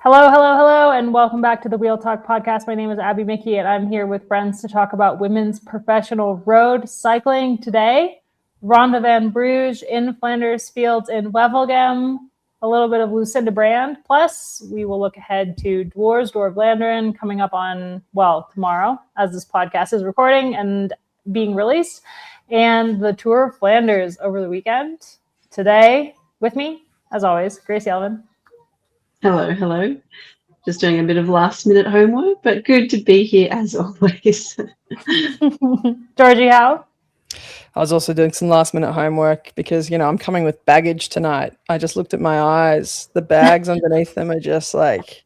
Hello, hello, hello, and welcome back to the Wheel Talk podcast. My name is Abby Mickey, and I'm here with friends to talk about women's professional road cycling today. Ronde van Brugge, In Flanders Fields in Wevelgem, a little bit of Lucinda Brand. Plus, we will look ahead to Dwars coming up on, tomorrow, as this podcast is recording and being released, and the Tour of Flanders over the weekend. Today, with me, as always, Gracie Elvin. Hello. Just doing a bit of last minute homework, but good to be here as always. Georgie, how? I was also doing some last minute homework because, I'm coming with baggage tonight. I just looked at my eyes. The bags underneath them are just like,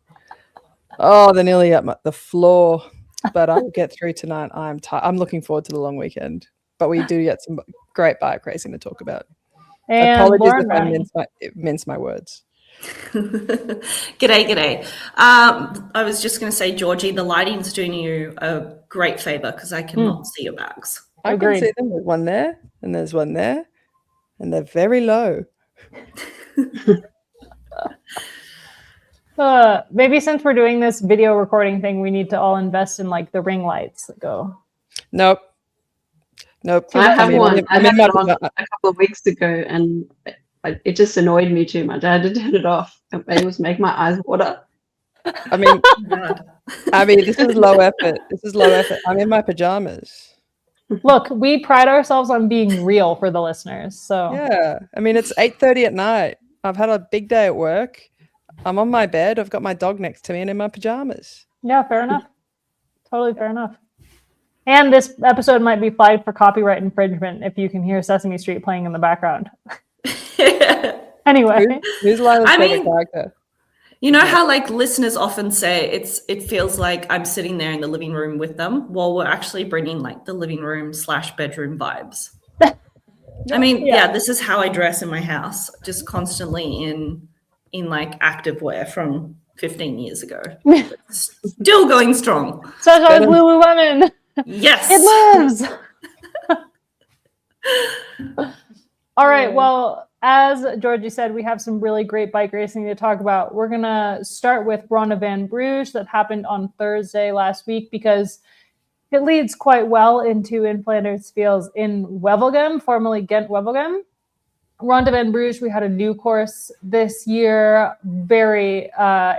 they're nearly at the floor. But I'll get through tonight. I'm looking forward to the long weekend. But we do get some great bike racing to talk about. And apologies Loren if I mince my words. G'day. I was just going to say, Georgie, the lighting's doing you a great favor because I cannot see your bags. I can see them. There's one there, and there's one there, and they're very low. Maybe since we're doing this video recording thing, we need to all invest in like the ring lights that go. Nope. I have one. I had it on a couple of weeks ago, and it just annoyed me too much. I had to turn it off. It was making my eyes water. I mean, this is low effort. I'm in my pajamas. Look, we pride ourselves on being real for the listeners. So yeah, it's 8:30 at night. I've had a big day at work. I'm on my bed. I've got my dog next to me and in my pajamas. Yeah, fair enough. Totally fair enough. And this episode might be flagged for copyright infringement if you can hear Sesame Street playing in the background. Anyway, who's Lila's favorite character? You know how listeners often say it feels like I'm sitting there in the living room with them. Well, we're actually bringing the living room / bedroom vibes. This is how I dress in my house, just constantly in active wear from 15 years ago. Still going strong. Such as Lululemon. Yes, it lives. All right. Well, as Georgie said, we have some really great bike racing to talk about. We're going to start with Ronde van Brugge that happened on Thursday last week because it leads quite well into In Flanders Fields in Wevelgem, formerly Ghent-Wevelgem. Ronde van Brugge, we had a new course this year, very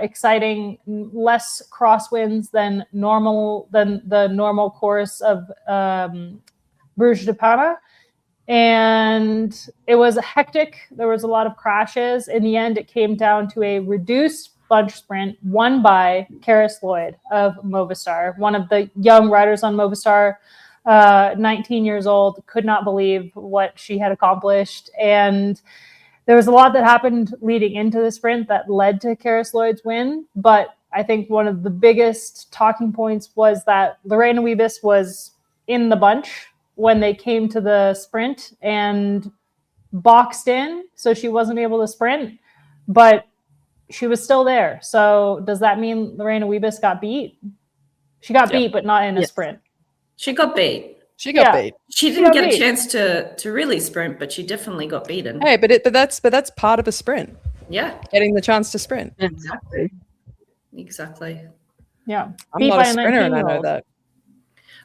exciting, less crosswinds than the normal course of Bruges de Panne. And it was hectic. There was a lot of crashes. In the end, it came down to a reduced bunch sprint won by Karis Lloyd of Movistar, one of the young riders on Movistar, 19 years old, could not believe what she had accomplished. And there was a lot that happened leading into the sprint that led to Karis Lloyd's win. But I think one of the biggest talking points was that Lorena Wiebes was in the bunch when they came to the sprint and boxed in, so she wasn't able to sprint, but she was still there. So does that mean Lorena Wiebes got beat? She got beat, but not in a sprint. She got beat. She didn't get a chance to really sprint, but she definitely got beaten. Hey, but that's part of a sprint. Yeah, getting the chance to sprint. Exactly. Yeah, I'm not a sprinter, and I know that.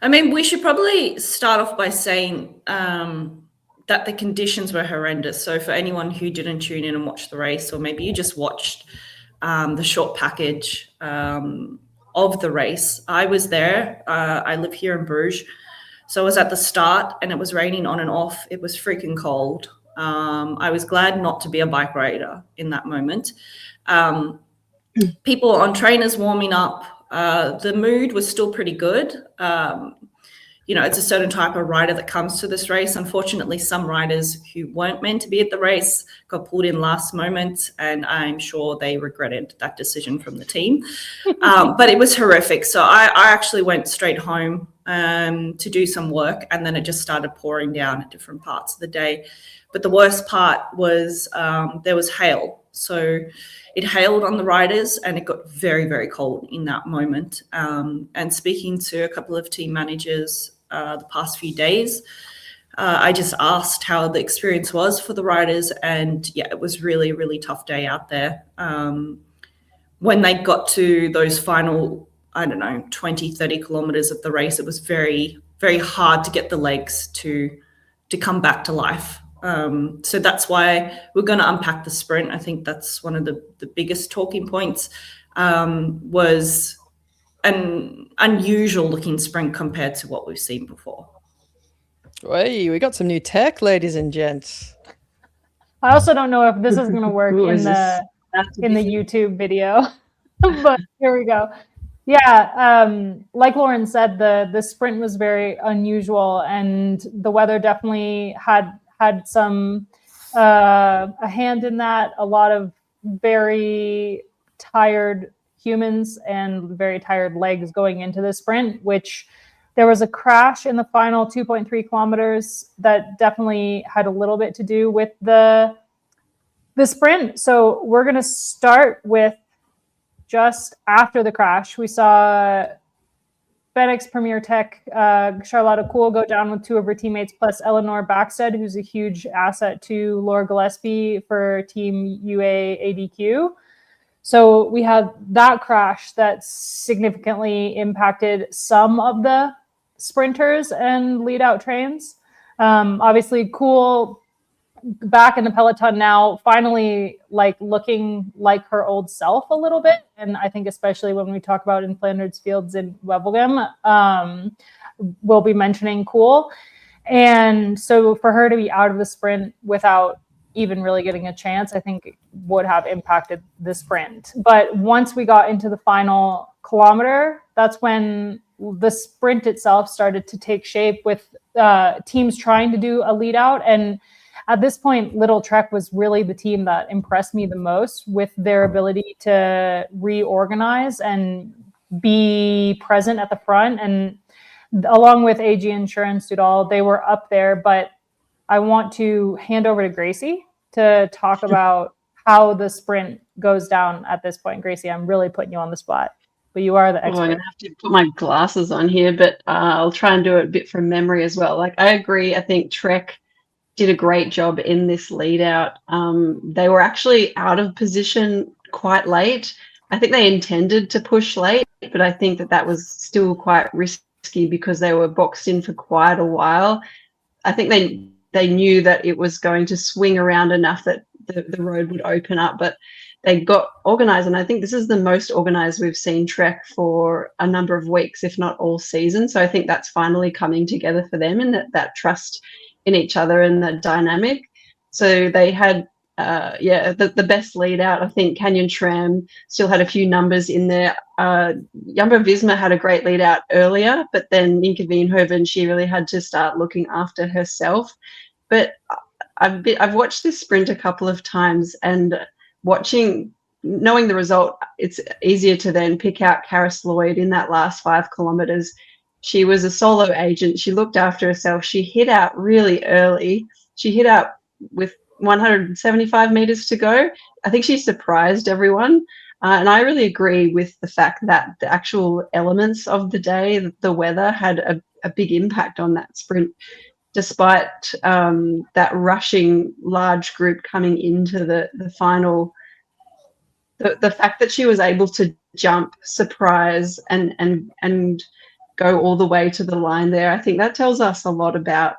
We should probably start off by saying that the conditions were horrendous. So for anyone who didn't tune in and watch the race, or maybe you just watched the short package of the race, I was there. I live here in Bruges. So I was at the start and it was raining on and off. It was freaking cold. I was glad not to be a bike rider in that moment. People on trainers warming up. The mood was still pretty good. It's a certain type of rider that comes to this race. Unfortunately, some riders who weren't meant to be at the race got pulled in last moment, and I'm sure they regretted that decision from the team. But it was horrific. So I actually went straight home to do some work, and then it just started pouring down at different parts of the day. But the worst part was there was hail. So it hailed on the riders and it got very, very cold in that moment. And speaking to a couple of team managers the past few days, I just asked how the experience was for the riders. And yeah, it was really, really tough day out there. when they got to those final, 20, 30 kilometers of the race, it was very, very hard to get the legs to come back to life. So that's why we're going to unpack the sprint. I think that's one of the biggest talking points, was an unusual looking sprint compared to what we've seen before. Hey, we got some new tech, ladies and gents. I also don't know if this is going to work in the YouTube video, but here we go. Yeah, like Loren said, the sprint was very unusual, and the weather definitely had some a hand in that. A lot of very tired humans and very tired legs going into the sprint, which there was a crash in the final 2.3 kilometers that definitely had a little bit to do with the sprint. So we're going to start with just after the crash. We saw FedEx Premier Tech Charlotte Kool go down with two of her teammates, plus Eleanor Backstead, who's a huge asset to Laura Gillespie for Team UAADQ. So we had that crash that significantly impacted some of the sprinters and lead out trains. Obviously, Kool back in the peloton now, finally looking like her old self a little bit. And I think especially when we talk about In Flanders Fields in Wevelgem, we'll be mentioning Kool. And so for her to be out of the sprint without even really getting a chance, I think would have impacted the sprint. But once we got into the final kilometer, that's when the sprint itself started to take shape with teams trying to do a lead out. And at this point, Little Trek was really the team that impressed me the most with their ability to reorganize and be present at the front. And along with AG Insurance Dudal, they were up there. But I want to hand over to Gracie to talk about how the sprint goes down at this point. Gracie, I'm really putting you on the spot, but you are the expert. I'm going to have to put my glasses on here, but I'll try and do it a bit from memory as well. I agree. I think Trek did a great job in this lead out. They were actually out of position quite late. I think they intended to push late, but I think that was still quite risky because they were boxed in for quite a while. I think they knew that it was going to swing around enough that the road would open up, but they got organized. And I think this is the most organized we've seen Trek for a number of weeks, if not all season. So I think that's finally coming together for them, and that trust in each other and the dynamic. So they had the best lead out. I think Canyon Tram still had a few numbers in there. Jumbo Visma had a great lead out earlier, but then Inke Veenhoven, she really had to start looking after herself. But I've watched this sprint a couple of times, and knowing the result, it's easier to then pick out Karis Lloyd in that last 5 kilometers. She was a solo agent. She looked after herself. She hit out really early. She hit out with 175 meters to go. I think she surprised everyone. And I really agree with the fact that the actual elements of the day, the weather, had a big impact on that sprint, despite that rushing large group coming into the final. The fact that she was able to jump, surprise, and go all the way to the line there, I think that tells us a lot about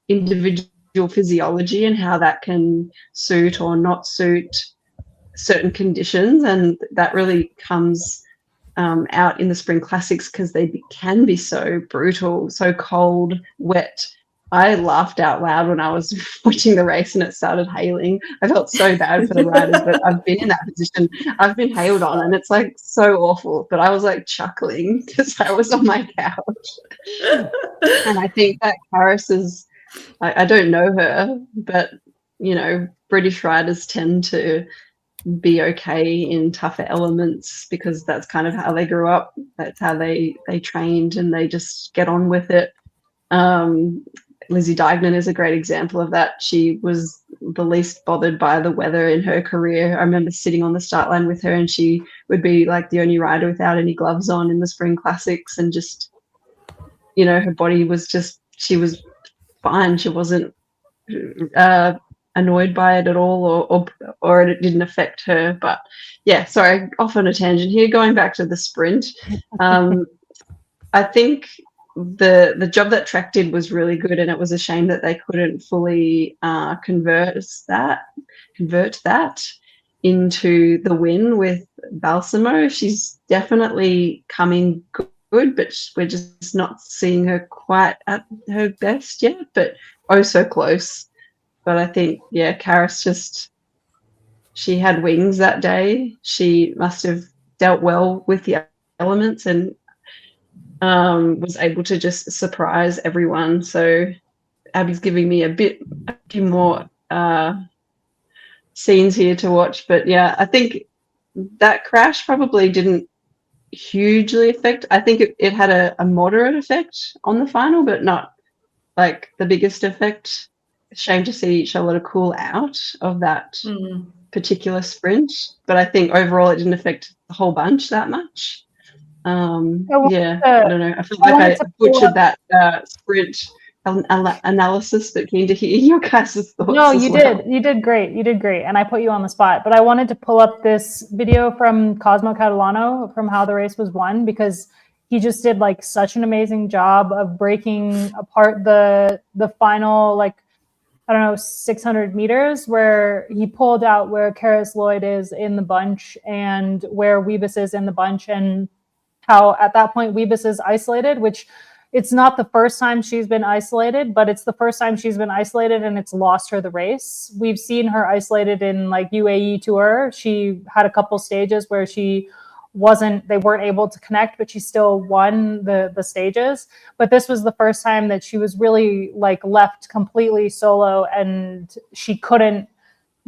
individual physiology and how that can suit or not suit certain conditions. And that really comes out in the Spring Classics because they can be so brutal, so cold, wet. I laughed out loud when I was watching the race and it started hailing. I felt so bad for the riders, but I've been in that position. I've been hailed on, and it's so awful. But I was chuckling because I was on my couch. And I think that Karis is, I don't know her, but British riders tend to be okay in tougher elements because that's kind of how they grew up. That's how they trained, and they just get on with it. Lizzie Deignan is a great example of that. She was the least bothered by the weather in her career. I remember sitting on the start line with her, and she would be the only rider without any gloves on in the Spring Classics, and just, her body was she was fine. She wasn't annoyed by it at all, or it didn't affect her. But yeah, sorry, off on a tangent here. Going back to the sprint, I think the job that Trek did was really good, and it was a shame that they couldn't fully convert that into the win with Balsamo. She's definitely coming good, but we're just not seeing her quite at her best yet, but oh so close. But I think, yeah, Karis she had wings that day. She must have dealt well with the elements and was able to just surprise everyone. So Abby's giving me a few more scenes here to watch. But yeah, I think that crash probably didn't hugely affect. I think it had a moderate effect on the final, but not like the biggest effect. Shame to see Charlotte cool out of that particular sprint, but I think overall it didn't affect the whole bunch that much. I don't know. I feel like I butchered that sprint analysis, but keen to hear your guys' thoughts. No, you did. You did great. You did great. And I put you on the spot. But I wanted to pull up this video from Cosmo Catalano from how the race was won, because he just did like such an amazing job of breaking apart the final, like, I don't know, 600 meters, where he pulled out where Karis Lloyd is in the bunch and where Wiebes is in the bunch, and how at that point Wiebes is isolated, which it's not the first time she's been isolated, but it's the first time she's been isolated and it's lost her the race. We've seen her isolated in like UAE Tour. She had a couple stages where they weren't able to connect, but she still won the stages. But this was the first time that she was really like left completely solo and she couldn't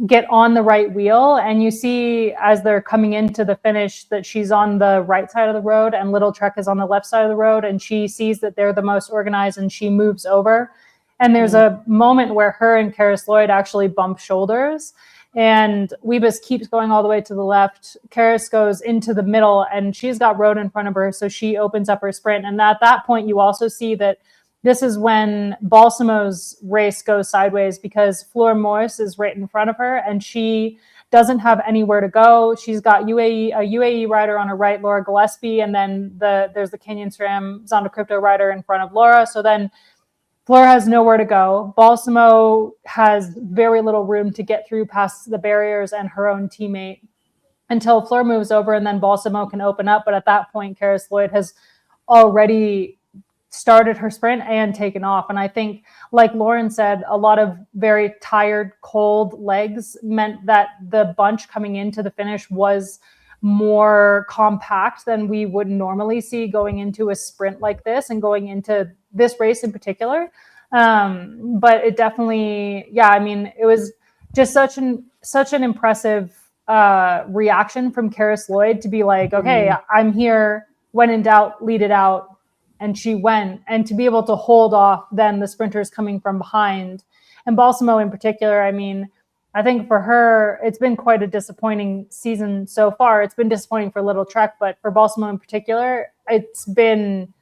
get on the right wheel. And you see as they're coming into the finish that she's on the right side of the road and Little Trek is on the left side of the road, and she sees that they're the most organized and she moves over. And there's a moment where her and Karis Lloyd actually bump shoulders, and Wiebes keeps going all the way to the left. Karis goes into the middle and she's got road in front of her, so she opens up her sprint. And at that point you also see that this is when Balsamo's race goes sideways, because Fleur Morse is right in front of her and she doesn't have anywhere to go. She's got a UAE rider on her right, Laura Gillespie, and then there's the Kenyan SRAM Zonda Crypto rider in front of Laura. So then Fleur has nowhere to go. Balsamo has very little room to get through past the barriers and her own teammate until Fleur moves over, and then Balsamo can open up. But at that point, Karis Lloyd has already started her sprint and taken off. And I think, like Loren said, a lot of very tired, cold legs meant that the bunch coming into the finish was more compact than we would normally see going into a sprint like this and going into this race in particular. But it definitely, it was just such an impressive reaction from Karis Lloyd to be like, okay, I'm here, when in doubt, lead it out. And she went, and to be able to hold off then the sprinters coming from behind. And Balsamo in particular, I think for her, it's been quite a disappointing season so far. It's been disappointing for Little Trek, but for Balsamo in particular, it's been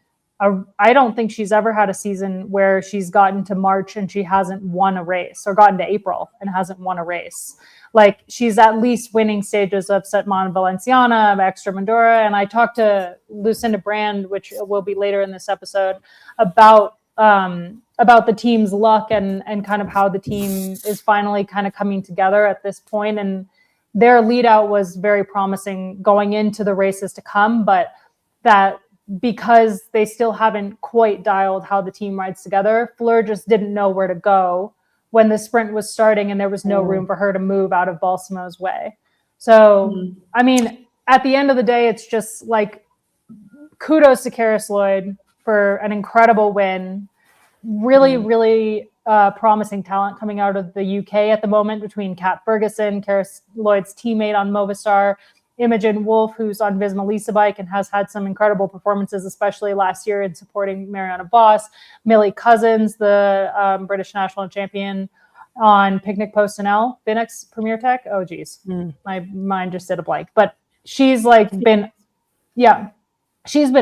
I don't think she's ever had a season where she's gotten to March and she hasn't won a race, or gotten to April and hasn't won a race. Like, she's at least winning stages of Setman Valenciana, of Extremadura. And I talked to Lucinda Brand, which will be later in this episode, about the team's luck and kind of how the team is finally kind of coming together at this point. And their lead out was very promising going into the races to come, but that because they still haven't quite dialed how the team rides together, Fleur just didn't know where to go when the sprint was starting and there was no room for her to move out of Balsamo's way. So, at the end of the day, it's just like, kudos to Karis Lloyd for an incredible win. Really, really promising talent coming out of the UK at the moment, between Kat Ferguson, Karis Lloyd's teammate on Movistar, Imogen Wolf, who's on Visma Lisa Bike and has had some incredible performances, especially last year in supporting Mariana Voss. Millie Cousins, the British national champion on Picnic Post NL, Binex Premier Tech. Oh, geez. My mind just did a blank. But she's been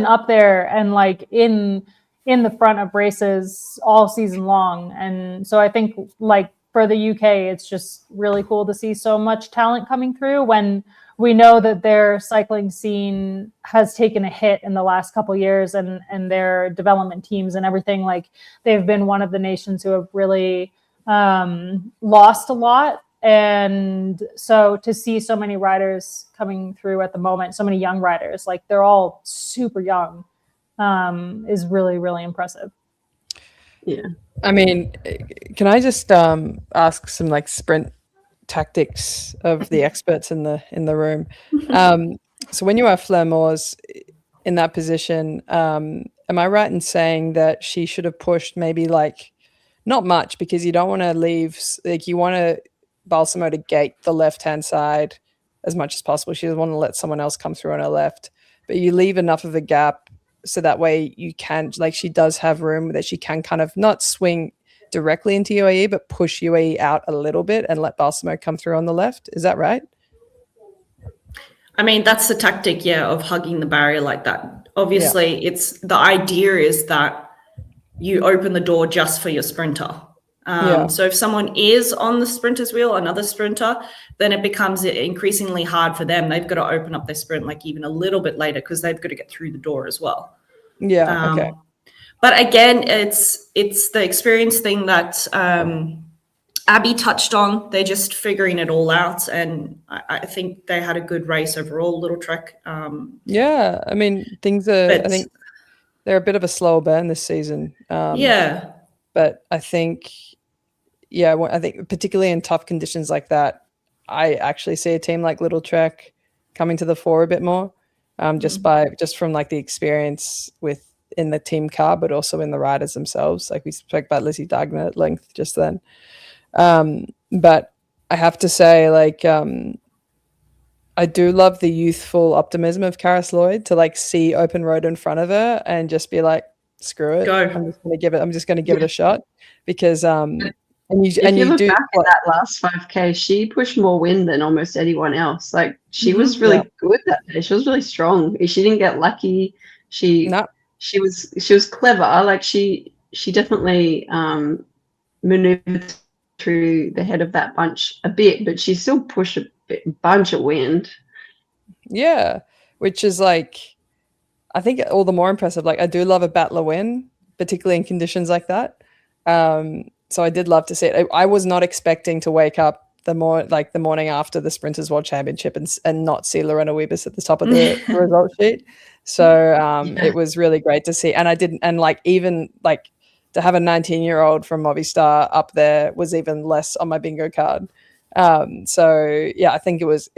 up there and like in the front of races all season long. And so I think like for the UK, it's just really cool to see so much talent coming through when we know that their cycling scene has taken a hit in the last couple of years, and their development teams and everything. Like, they've been one of the nations who have really lost a lot. And so to see so many riders coming through at the moment, so many young riders, like they're all super young, is really, really impressive. Yeah. I mean, can I just ask some like sprint tactics of the experts in the room? So when you are Flamore's in that position, am I right in saying that she should have pushed maybe like not much, because you don't want to leave, like you want to Balsamo to gate the left-hand side as much as possible. She doesn't want to let someone else come through on her left, but you leave enough of a gap so that way you can, like, she does have room that she can kind of not swing directly into UAE, but push UAE out a little bit and let Balsamo come through on the left. Is that right? I mean, that's the tactic, of hugging the barrier like that. Obviously, it's the idea is that you open the door just for your sprinter. So if someone is on the sprinter's wheel, another sprinter, then it becomes increasingly hard for them. They've got to open up their sprint like even a little bit later because they've got to get through the door as well. Yeah. Okay. But again, it's the experience thing that Abby touched on. They're just figuring it all out, and I think they had a good race overall. Little Trek. Yeah, I mean, things are. I think they're a bit of a slower burn this season. But I think, I think particularly in tough conditions like that, I actually see a team like Little Trek coming to the fore a bit more, just from like the experience in the team car, but also in the riders themselves. Like we spoke about Lizzie Dagner at length just then. But I have to say, like, I do love the youthful optimism of Karis Lloyd to like see open road in front of her and just be like, screw it. Go. I'm just going to give it a shot, because if you look back at that last 5K, she pushed more wind than almost anyone else. Like, she was really good that day. She was really strong. She didn't get lucky. She was clever. Like, she definitely maneuvered through the head of that bunch a bit, but she still pushed a bunch of wind. Yeah, which is like, I think all the more impressive. Like, I do love a battler win, particularly in conditions like that. So I did love to see it. I was not expecting to wake up the morning after the Sprinters World Championship and not see Lorena Wiebes at the top of the result sheet. So it was really great to see. And I didn't, and like, even like to have a 19-year-old from Movistar up there was even less on my bingo card. So yeah, I think it's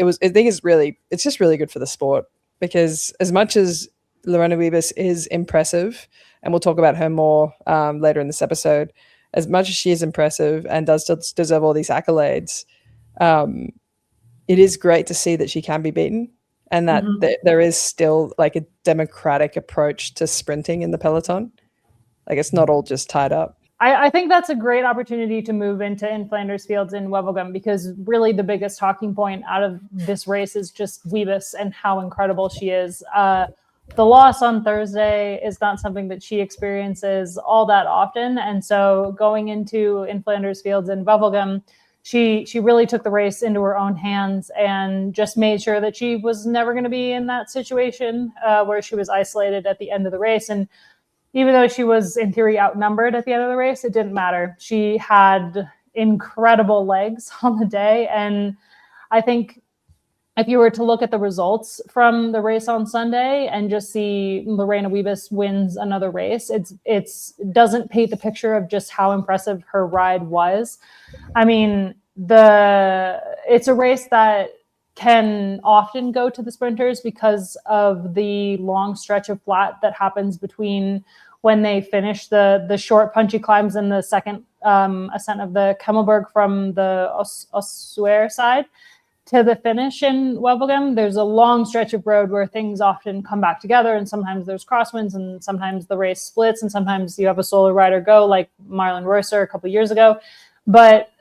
just really good for the sport, because as much as Lorena Wiebes is impressive, and we'll talk about her more later in this episode, as much as she is impressive and does deserve all these accolades, it is great to see that she can be beaten, and that there is still like a democratic approach to sprinting in the peloton. Like, it's not all just tied up. I think that's a great opportunity to move into In Flanders Fields in Wevelgem, because really the biggest talking point out of this race is just Wiebes and how incredible she is. The loss on Thursday is not something that she experiences all that often. And so going into In Flanders Fields in Wevelgem, she really took the race into her own hands and just made sure that she was never going to be in that situation where she was isolated at the end of the race. And even though she was in theory outnumbered at the end of the race, it didn't matter. She had incredible legs on the day. And I think if you were to look at the results from the race on Sunday and just see Lorena Wiebes wins another race, it doesn't paint the picture of just how impressive her ride was. I mean, it's a race that can often go to the sprinters because of the long stretch of flat that happens between when they finish the short punchy climbs in the second ascent of the Kemmelberg from the Ossuer side to the finish in Wevelgem. There's a long stretch of road where things often come back together, and sometimes there's crosswinds, and sometimes the race splits, and sometimes you have a solo rider go, like Marlon Reusser a couple of years ago. But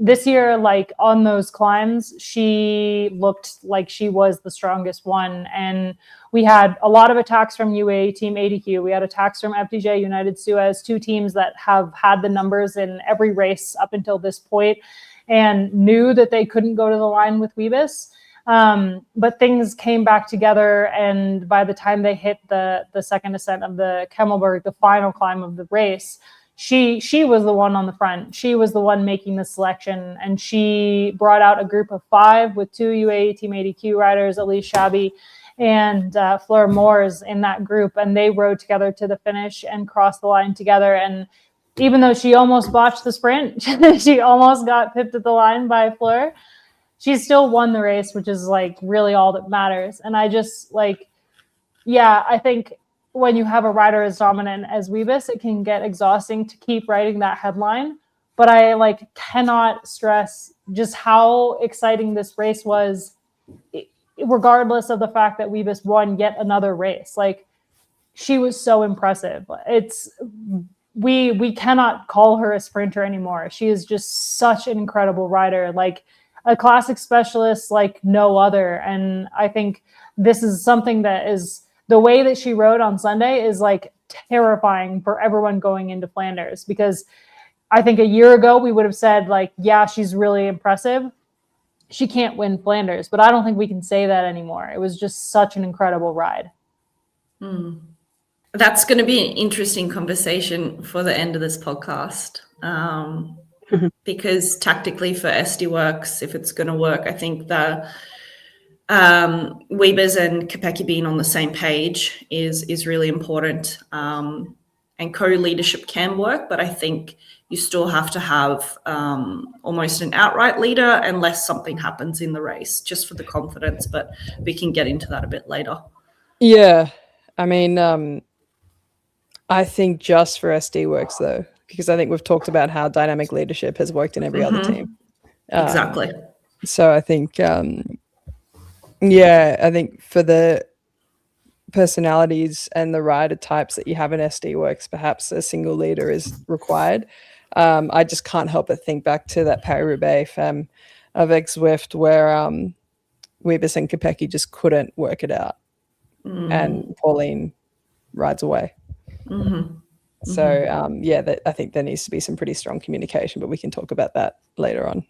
this year, like on those climbs, she looked like she was the strongest one. And we had a lot of attacks from UAE Team ADQ. We had attacks from FDJ, United-Suez, two teams that have had the numbers in every race up until this point and knew that they couldn't go to the line with Wiebes. But things came back together, and by the time they hit the second ascent of the Kemmelberg, the final climb of the race, she was the one on the front. She was the one making the selection, and she brought out a group of 5 with 2 UAE Team ADQ riders, Elise Chabi and Fleur Moores in that group, and they rode together to the finish and crossed the line together. And even though she almost botched the sprint, she almost got pipped at the line by Fleur, she still won the race, which is like really all that matters. And I just like, yeah, I think when you have a rider as dominant as Wiebes, it can get exhausting to keep writing that headline. But I like cannot stress just how exciting this race was, regardless of the fact that Wiebes won yet another race. Like, she was so impressive. We cannot call her a sprinter anymore. She is just such an incredible rider, like a classic specialist like no other. And I think this is something that is, the way that she rode on Sunday is like terrifying for everyone going into Flanders, because I think a year ago we would have said like, yeah, she's really impressive, she can't win Flanders, but I don't think we can say that anymore. It was just such an incredible ride. That's going to be an interesting conversation for the end of this podcast. Because tactically for SD Works, if it's going to work, I think the Wiebes and Kopecky being on the same page is really important. And co-leadership can work, but I think you still have to have almost an outright leader unless something happens in the race, just for the confidence. But we can get into that a bit later. Yeah, I mean, I think just for SD Works though, because I think we've talked about how dynamic leadership has worked in every other team. Exactly. So I think, I think for the personalities and the rider types that you have in SD Works, perhaps a single leader is required. I just can't help but think back to that Paris-Roubaix Femme avec Zwift where Wiebes and Kopecky just couldn't work it out. And Pauline rides away. So, I think there needs to be some pretty strong communication, but we can talk about that later on.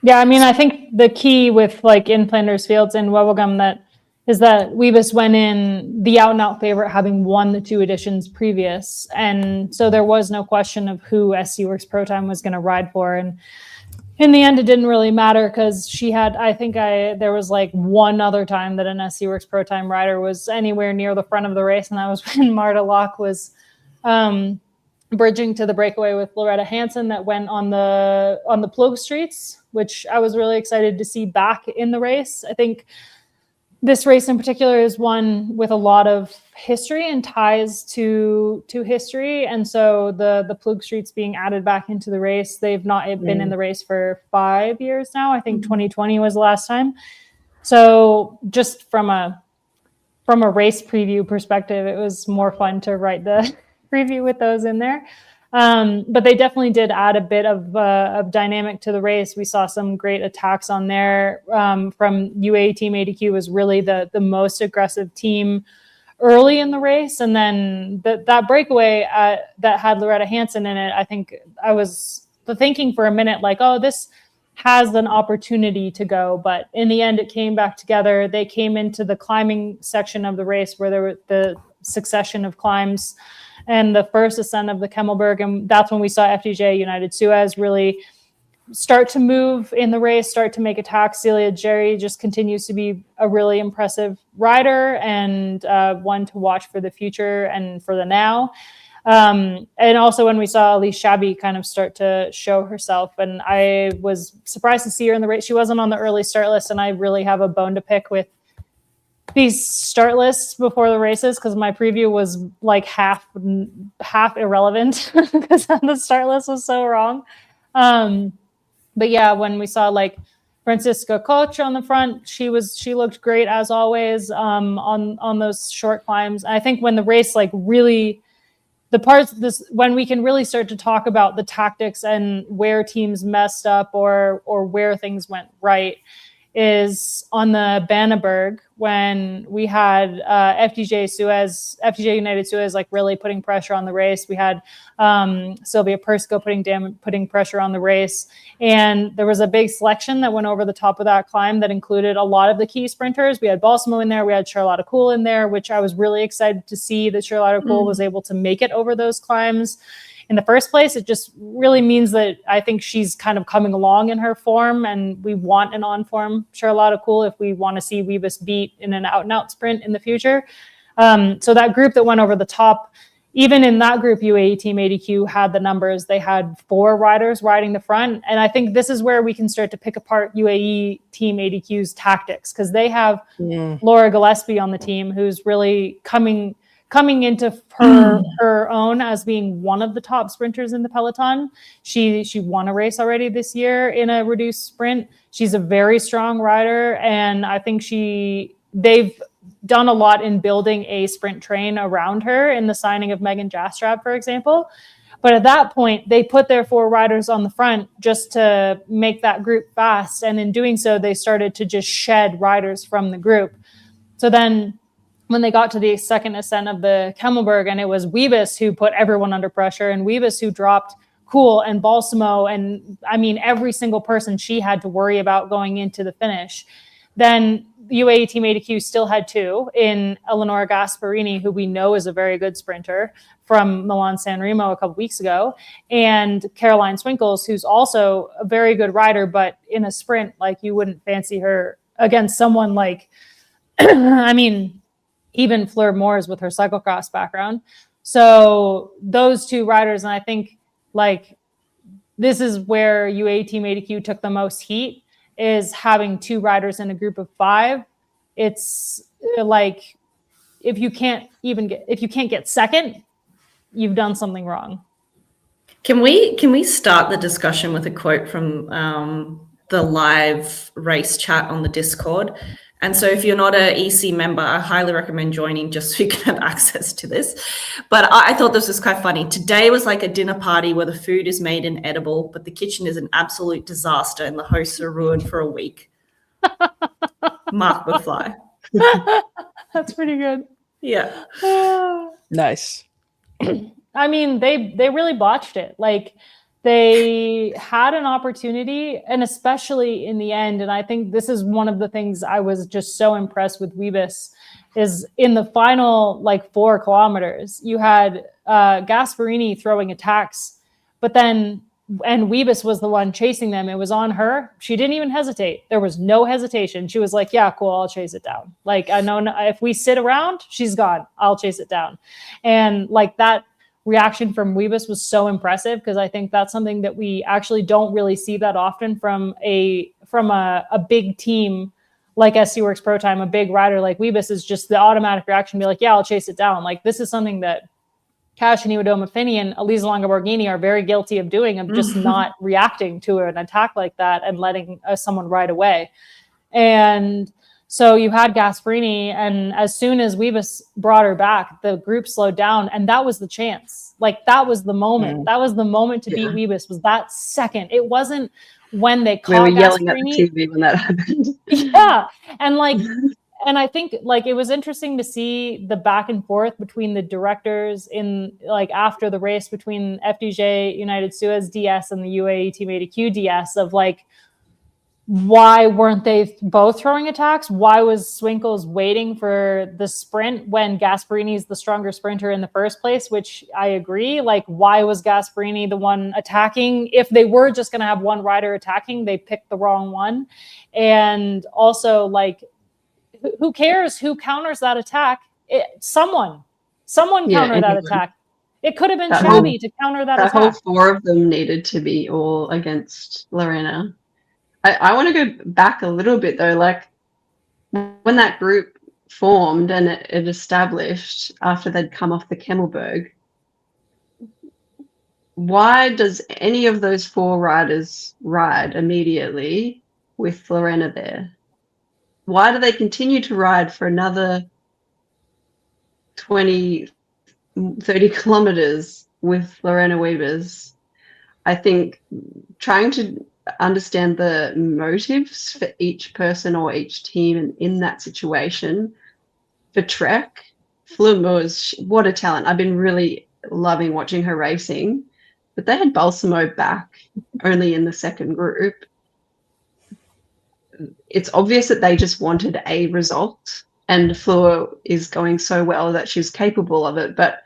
Yeah, I mean, I think the key with like in Flanders Fields and Wevelgem is that Wiebes went in the out-and-out favorite, having won the 2 editions previous. And so there was no question of who SD Works Pro Time was going to ride for. And in the end, it didn't really matter because she had, there was like one other time that an SD Works Pro Time rider was anywhere near the front of the race. And that was when Marta Locke was bridging to the breakaway with Loretta Hansen that went on the Plug Streets, which I was really excited to see back in the race. I think this race in particular is one with a lot of history and ties to history. And so the Plug Streets being added back into the race, they've not been in the race for 5 years now. I think 2020 was the last time. So just from a race preview perspective, it was more fun to write the preview with those in there. But they definitely did add a bit of dynamic to the race. We saw some great attacks on there from UAE Team ADQ was really the most aggressive team early in the race. And then that breakaway that had Loretta Hansen in it, I think I was thinking for a minute, like, oh, this has an opportunity to go. But in the end, it came back together. They came into the climbing section of the race where there were the succession of climbs and the first ascent of the Kemmelberg. And that's when we saw FDJ United-Suez really start to move in the race, start to make attacks. Celia Jerry just continues to be a really impressive rider and one to watch for the future and for the now. And also when we saw Elise Chabi kind of start to show herself, and I was surprised to see her in the race. She wasn't on the early start list, and I really have a bone to pick with these start lists before the races because my preview was like half irrelevant because the start list was so wrong. But yeah, when we saw like Francisca Koch on the front, she looked great as always on those short climbs. I think when the race like really the parts this when we can really start to talk about the tactics and where teams messed up or where things went right is on the Banneberg when we had FDJ United-Suez like really putting pressure on the race. We had Sylvia Persico putting pressure on the race, and there was a big selection that went over the top of that climb that included a lot of the key sprinters. We had Balsamo in there, we had Charlotte Kool in there, which I was really excited to see that Charlotte Kool was able to make it over those climbs in the first place. It just really means that I think she's kind of coming along in her form, and we want an on-form Charlotte Kool if we want to see Wiebes beat in an out-and-out sprint in the future. So that group that went over the top, even in that group, UAE Team ADQ had the numbers. They had 4 riders riding the front, and I think this is where we can start to pick apart UAE Team ADQ's tactics, because they have Laura Gillespie on the team, who's really coming into her own as being one of the top sprinters in the peloton. She won a race already this year in a reduced sprint. She's a very strong rider, and I think they've done a lot in building a sprint train around her in the signing of Megan Jastrab, for example. But at that point, they put their 4 riders on the front just to make that group fast. And in doing so, they started to just shed riders from the group. So then when they got to the second ascent of the Kemmelberg, and it was Wiebes who put everyone under pressure, and Wiebes who dropped Kool and Balsamo, and I mean, every single person she had to worry about going into the finish. Then UAE Team ADQ still had 2 in Eleonora Gasparini, who we know is a very good sprinter from Milan-San Remo a couple weeks ago, and Caroline Swinkles, who's also a very good rider, but in a sprint, like you wouldn't fancy her against someone like, I mean, even Fleur Moores with her cyclocross background. So those 2 riders, and I think like this is where UAE Team ADQ took the most heat, is having 2 riders in a group of 5. It's like if you can't get second, you've done something wrong. Can we start the discussion with a quote from the live race chat on the Discord? And so if you're not an EC member, I highly recommend joining just so you can have access to this. But I thought this was quite funny. Today was like a dinner party where the food is made inedible, but the kitchen is an absolute disaster and the hosts are ruined for a week. Mark McFly. That's pretty good. Yeah. Nice. I mean, they really botched it. Like, they had an opportunity, and especially in the end, and I think this is one of the things I was just so impressed with Wiebes, is in the final like 4 kilometers, you had Gasparini throwing attacks, but then, and Wiebes was the one chasing them. It was on her. She didn't even hesitate. There was no hesitation. She was like, yeah, cool, I'll chase it down. Like, I know if we sit around, she's gone. I'll chase it down. And like that reaction from Wiebes was so impressive, because I think that's something that we actually don't really see that often from a big team like SC Works Pro Time. A big rider like Wiebes is just the automatic reaction, be like, yeah, I'll chase it down. Like, this is something that Cash and Iwadoma Finney and Elisa Longa Borghini are very guilty of doing, of just not reacting to an attack like that and letting someone ride away. And so you had Gasparini, and as soon as Wiebes brought her back, the group slowed down, and that was the chance. Like, that was the moment. That was the moment to beat Wiebes, was that second. It wasn't when they caught We were yelling Gasparini. at the TV when that happened. Yeah, and like, and I think like it was interesting to see the back and forth between the directors in like after the race between FDJ United-Suez DS and the UAE Team ADQ DS, of like, why weren't they both throwing attacks? Why was Swinkles waiting for the sprint when Gasparini is the stronger sprinter in the first place? Which I agree. Like, why was Gasparini the one attacking? If they were just going to have one rider attacking, they picked the wrong one. And also, like, who cares who counters that attack? Someone counter that attack. It could have been Shabby to counter that attack. The whole 4 of them needed to be all against Lorena. I want to go back a little bit though, like when that group formed and it established after they'd come off the Kemmelberg, why does any of those 4 riders ride immediately with Lorena there? Why do they continue to ride for another 20 30 kilometers with Lorena Wiebes, I think trying to understand the motives for each person or each team in that situation. For Trek, Fleur, what a talent. I've been really loving watching her racing, but they had Balsamo back only in the second group. It's obvious that they just wanted a result, and Fleur is going so well that she's capable of it, but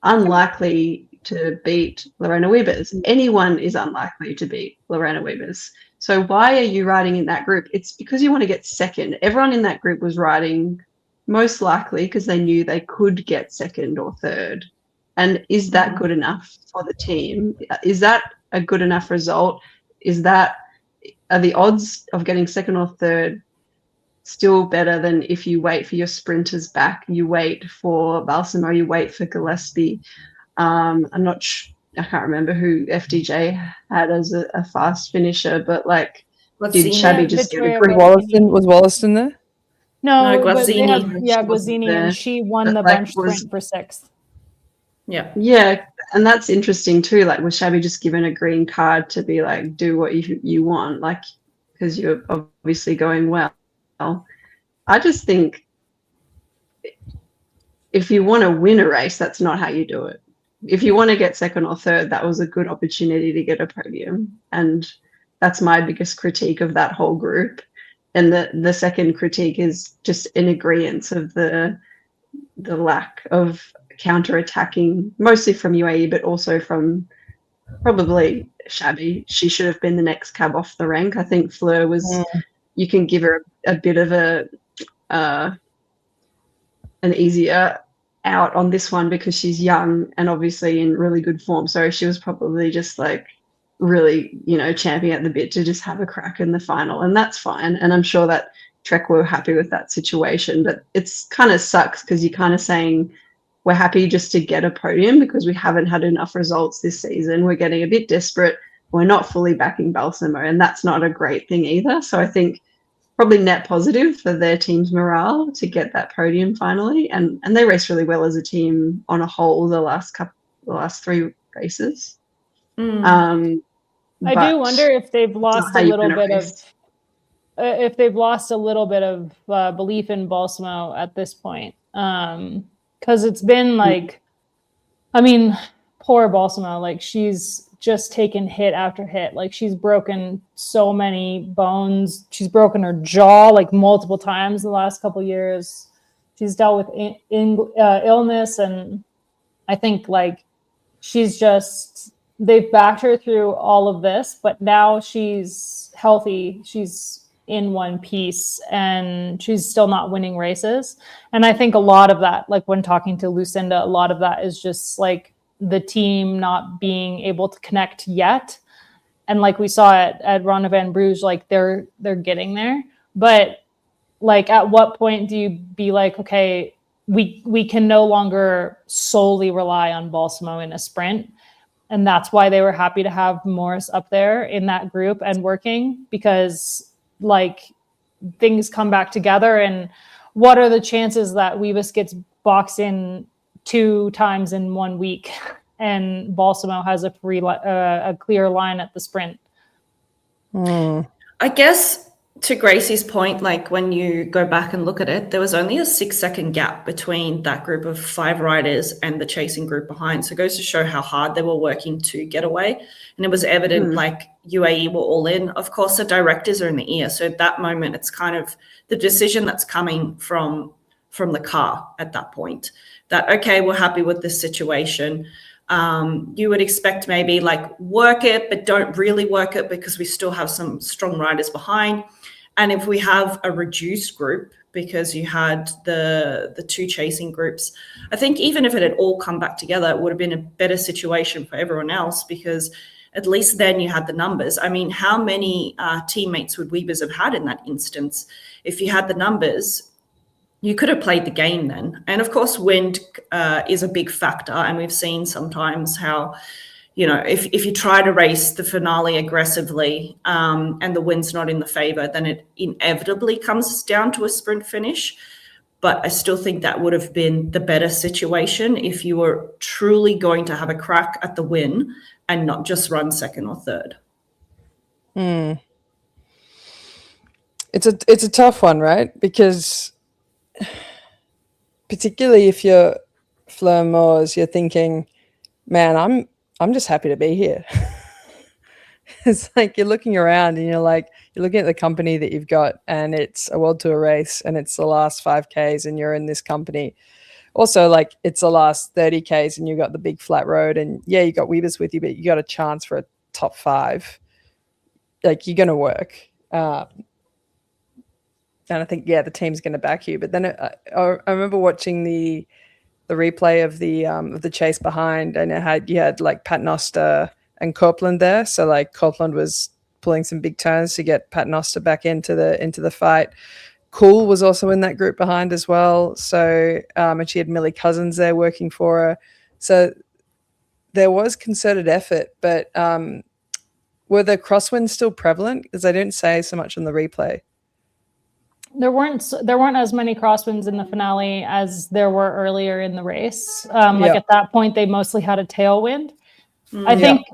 unlikely to beat Lorena Wiebes. Anyone is unlikely to beat Lorena Wiebes. So why are you riding in that group? It's because you want to get second. Everyone in that group was riding most likely because they knew they could get second or third. And is that good enough for the team? Is that a good enough result? Are the odds of getting second or third still better than if you wait for your sprinters back, you wait for Balsamo, you wait for Gillespie? I can't remember who FDJ had as a fast finisher, but like, did Shabby just get a green? Was Wollaston there? No, No, but they Guazzini. had Guazzini, and she won the bunch sprint for 6th. Yeah, and that's interesting too. Like, was Shabby just given a green card to be like, do what you want, like, because you're obviously going well? I just think if you want to win a race, that's not how you do it. If you want to get second or third, that was a good opportunity to get a podium. And that's my biggest critique of that whole group. And the second critique is just an agreement of the lack of counter-attacking, mostly from UAE, but also from probably Shabby. She should have been the next cab off the rank. I think Fleur was, you can give her a bit of an easier out on this one because she's young and obviously in really good form. So she was probably just like really, champing at the bit to just have a crack in the final, and that's fine. And I'm sure that Trek were happy with that situation, but it's kind of sucks because you're kind of saying we're happy just to get a podium because we haven't had enough results this season. We're getting a bit desperate. We're not fully backing Balsamo, and that's not a great thing either. So I think probably net positive for their team's morale to get that podium finally. And they raced really well as a team on a whole the last 3 races. I do wonder if they've lost a little bit of belief in Balsamo at this point. Because it's been like, I mean, poor Balsamo, like she's just taken hit after hit. Like she's broken so many bones. She's broken her jaw like multiple times in the last couple of years. She's dealt with illness, and I think like they've backed her through all of this, but now she's healthy. She's in one piece and she's still not winning races. And I think a lot of that, like when talking to Lucinda, a lot of that is just like the team not being able to connect yet. And like we saw at Ronde van Brugge, like they're getting there. But like at what point do you be like, okay, we can no longer solely rely on Balsamo in a sprint? And that's why they were happy to have Morris up there in that group and working, because like things come back together. And what are the chances that Wiebes gets boxed in 2 times in 1 week and Balsamo has a clear line at the sprint? I guess to Gracie's point, like when you go back and look at it, there was only a 6-second gap between that group of 5 riders and the chasing group behind. So it goes to show how hard they were working to get away. And it was evident like UAE were all in. Of course, the directors are in the ear. So at that moment, it's kind of the decision that's coming from the car at that point that, okay, we're happy with this situation. You would expect maybe like work it, but don't really work it because we still have some strong riders behind. And if we have a reduced group, because you had the 2 chasing groups, I think even if it had all come back together, it would have been a better situation for everyone else, because at least then you had the numbers. I mean, how many teammates would Wiebes have had in that instance? If you had the numbers, you could have played the game then. And of course, wind is a big factor. And we've seen sometimes how, if you try to race the finale aggressively and the wind's not in the favor, then it inevitably comes down to a sprint finish. but I still think that would have been the better situation if you were truly going to have a crack at the win and not just run second or third. It's a tough one, right? Because particularly if you're Fleur Moors, you're thinking, man, I'm just happy to be here. It's like you're looking around and you're looking at the company that you've got, and it's a World Tour race and it's the last 5Ks and you're in this company. Also, like, it's the last 30Ks and you've got the big flat road, and yeah, you got Wiebes with you, but you got a chance for a top 5. Like, you're going to work. And I think, yeah, the team's going to back you. But then I remember watching the replay of the chase behind, and you had like Paternoster and Copeland there. So like Copeland was pulling some big turns to get Paternoster back into the fight. Cool was also in that group behind as well. So and she had Millie Cousins there working for her. So there was concerted effort, but were the crosswinds still prevalent? Because I didn't say so much on the replay. There weren't as many crosswinds in the finale as there were earlier in the race. At that point, they mostly had a tailwind. I think,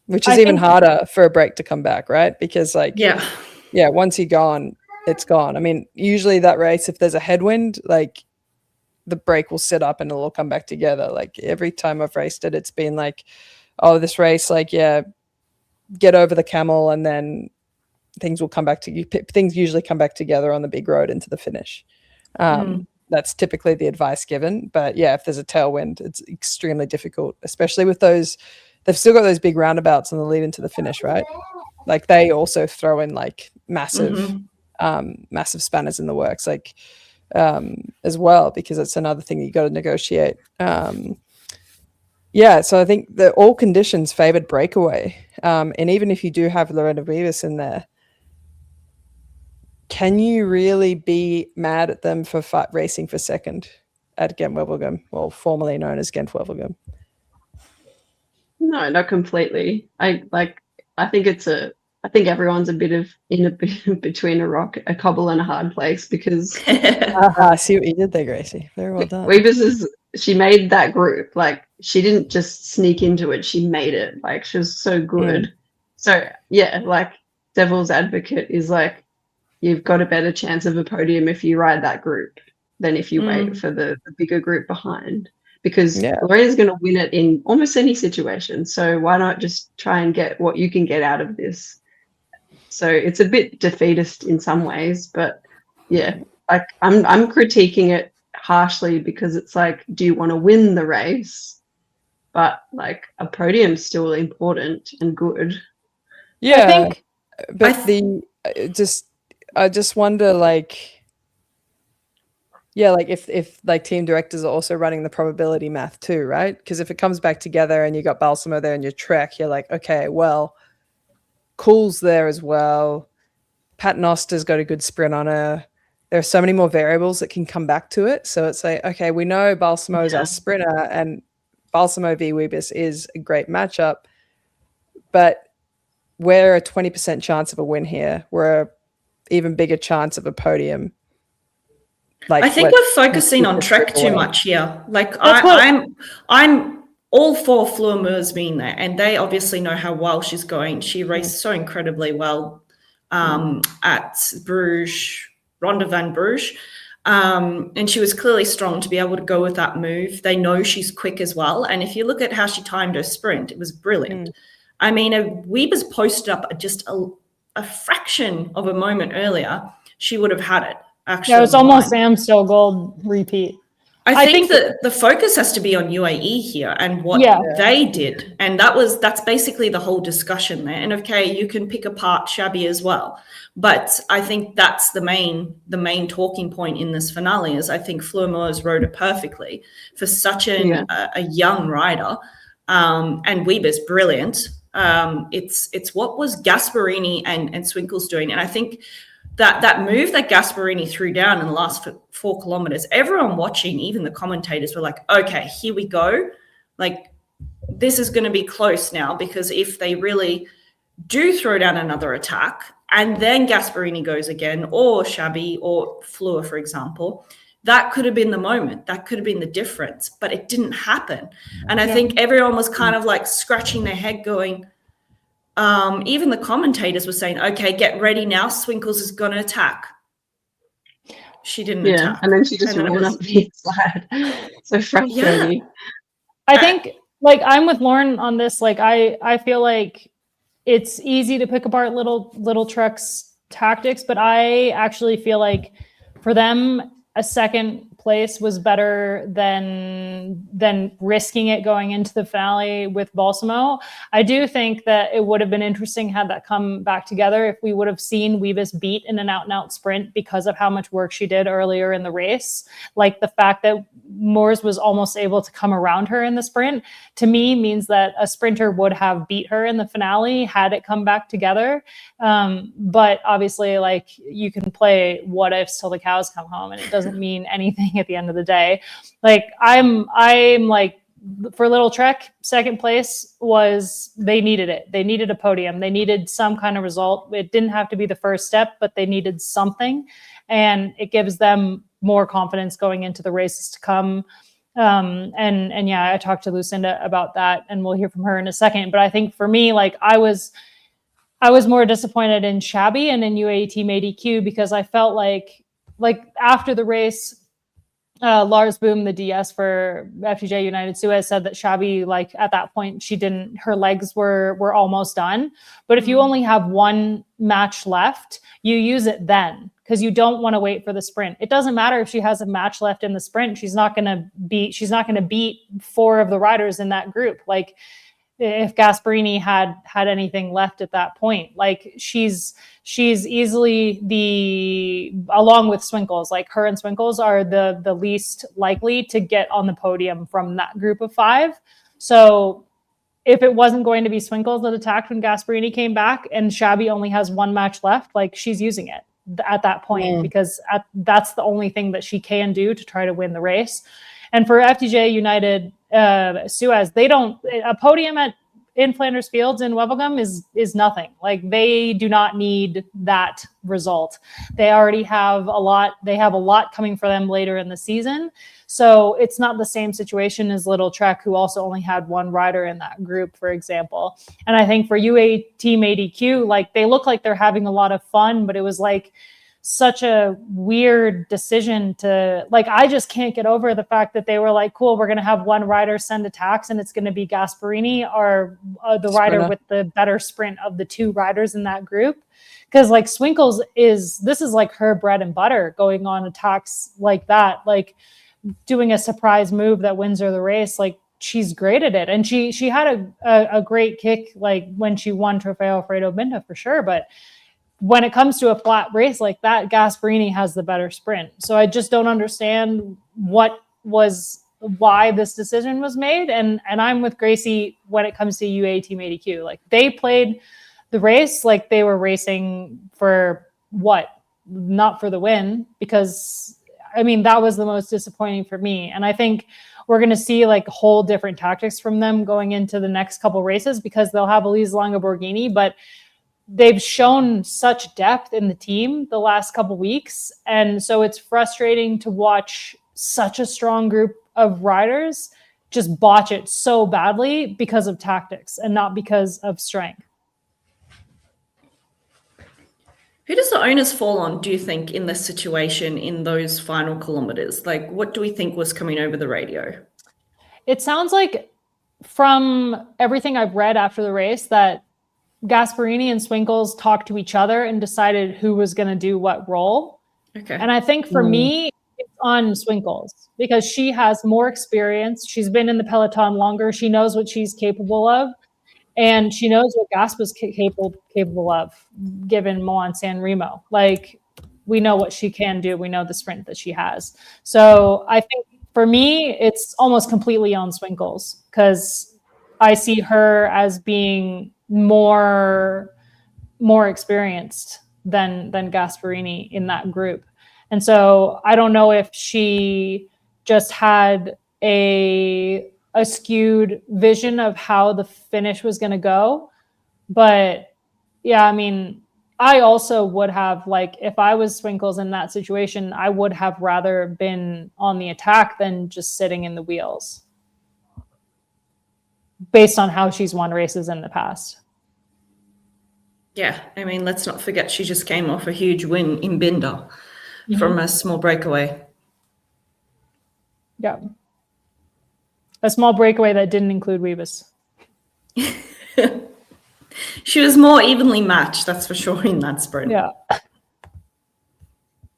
which is even harder for a break to come back, right? Because once you're gone, it's gone. I mean, usually that race, if there's a headwind, like the break will sit up and it'll all come back together. Like every time I've raced it, it's been like, oh, this race, like, yeah, get over the camel and then things will come back to you. Things usually come back together on the big road into the finish. That's typically the advice given. But yeah, if there's a tailwind, it's extremely difficult, especially with those. They've still got those big roundabouts on the lead into the finish, right? Like they also throw in like massive spanners in the works, like as well, because it's another thing you got to negotiate. So I think that all conditions favored breakaway. And even if you do have Lorena Wiebes in there, can you really be mad at them for racing for second at Gent-Wevelgem, well, formerly known as Gent-Wevelgem? No, not completely. I think everyone's a bit between a rock, a cobble, and a hard place because I see what you did there, Gracie. Very well done. She made that group. Like, she didn't just sneak into it; she made it. Like, she was so good. So yeah, like, devil's advocate is like, you've got a better chance of a podium if you ride that group than if you wait for the bigger group behind. Because Lorena's going to win it in almost any situation. So why not just try and get what you can get out of this? So it's a bit defeatist in some ways, but yeah, like I'm critiquing it harshly because it's like, do you want to win the race? But like a podium's still important and good. Yeah, I just wonder, like. Yeah, like if like team directors are also running the probability math too, right? Because if it comes back together and you got Balsamo there in your Trek, you're like, okay, well, Cool's there as well. Paternoster's got a good sprint on her. There are so many more variables that can come back to it. So it's like, okay, we know Balsamo's our sprinter, and Balsamo v Wiebes is a great matchup, but we're a 20% chance of a win here. We're an even bigger chance of a podium. Like, I think we're focusing on Trek too much here. Like I'm all for Fleur Moors being there, and they obviously know how well she's going. She raced so incredibly well at Bruges, Ronde van Brugge, and she was clearly strong to be able to go with that move. They know she's quick as well, and if you look at how she timed her sprint, it was brilliant. I mean, if Wiebes posted up just a fraction of a moment earlier, she would have had it. Actually, it was almost Amstel Gold repeat. I think that the focus has to be on UAE here and what they did. And that's basically the whole discussion there. And okay, you can pick apart Shabby as well. But I think that's the main talking point in this finale is I think Fleur Moors rode it perfectly for such a young rider. And Wiebes, brilliant. It's what was Gasparini and Swinkles doing. And I think that move that Gasparini threw down in the last 4 kilometers, everyone watching, even the commentators, were like, okay, here we go. Like, this is going to be close now, because if they really do throw down another attack and then Gasparini goes again, or Shabby or Fleur, for example, that could have been the moment. That could have been the difference, but it didn't happen. And I think everyone was kind of like scratching their head going, even the commentators were saying, okay, get ready now. Swinkles is going to attack. She didn't attack. And then she just ran up the inside. So frustrating. Yeah. I think, like, I'm with Loren on this. Like, I feel like it's easy to pick apart little Trek's tactics, but I actually feel like for them, a second place was better than risking it going into the finale with Balsamo. I do think that it would have been interesting had that come back together if we would have seen Wiebes beat in an out-and-out sprint because of how much work she did earlier in the race. Like the fact that Moors was almost able to come around her in the sprint, to me means that a sprinter would have beat her in the finale had it come back together. But obviously, like, you can play what ifs till the cows come home, and it doesn't mean anything at the end of the day. Like, I'm like, for Little Trek, second place was, they needed it. They needed a podium. They needed some kind of result. It didn't have to be the first step, but they needed something. And it gives them more confidence going into the races to come. And yeah, I talked to Lucinda about that, and we'll hear from her in a second. But I think for me, like, I was more disappointed in Shabby and in UAE Team ADQ because I felt like after the race, Lars Boom, the DS for FDJ United-Suez, said that Shabby, like, at that point, her legs were almost done. But if you only have one match left, you use it then, because you don't want to wait for the sprint. It doesn't matter if she has a match left in the sprint. She's not going to beat four of the riders in that group. Like, if Gasparini had anything left at that point, like, she's easily along with Swinkles, like, her and Swinkles are the least likely to get on the podium from that group of five. So if it wasn't going to be Swinkles that attacked when Gasparini came back and Shabby only has one match left, like, she's using it at that point because that's the only thing that she can do to try to win the race. And for FDJ United Suez, a podium in Flanders Fields in Wevelgem is nothing. Like, they do not need that result. They already have a lot. They have a lot coming for them later in the season. So it's not the same situation as Little Trek, who also only had one rider in that group, for example. And I think for UA Team ADQ, like, they look like they're having a lot of fun, but it was like such a weird decision to, like, I just can't get over the fact that they were like, cool, we're going to have one rider send attacks and it's going to be Gasparini or the rider with the better sprint of the two riders in that group. Because, like, Swinkles this is like her bread and butter, going on attacks like that, like doing a surprise move that wins her the race. Like, she's great at it. And she had a great kick, like, when she won Trofeo Alfredo Binda, for sure. But when it comes to a flat race like that, Gasparini has the better sprint. So I just don't understand why this decision was made. And I'm with Gracie when it comes to UA Team ADQ. Like, they played the race like they were racing for what? Not for the win, because, I mean, that was the most disappointing for me. And I think we're going to see, like, whole different tactics from them going into the next couple races, because they'll have Elise Longa-Borghini, but they've shown such depth in the team the last couple weeks. And so it's frustrating to watch such a strong group of riders just botch it so badly because of tactics and not because of strength. Who does the onus fall on, do you think, in this situation, in those final kilometers? Like, what do we think was coming over the radio? It sounds like, from everything I've read after the race, that Gasparini and Swinkles talked to each other and decided who was going to do what role. Okay. And I think for me, it's on Swinkles, because she has more experience. She's been in the peloton longer. She knows what she's capable of. And she knows what Gaspa's capable of, given Milan San Remo. Like, we know what she can do. We know the sprint that she has. So I think for me, it's almost completely on Swinkles, because I see her as being more experienced than Gasparini in that group. And so I don't know if she just had a skewed vision of how the finish was going to go. But yeah, I mean, I also would have, like, if I was Swinkles in that situation, I would have rather been on the attack than just sitting in the wheels, based on how she's won races in the past. Yeah, I mean, let's not forget she just came off a huge win in Binder from a small breakaway. Yeah. A small breakaway that didn't include Wiebes. She was more evenly matched, that's for sure, in that sprint. Yeah.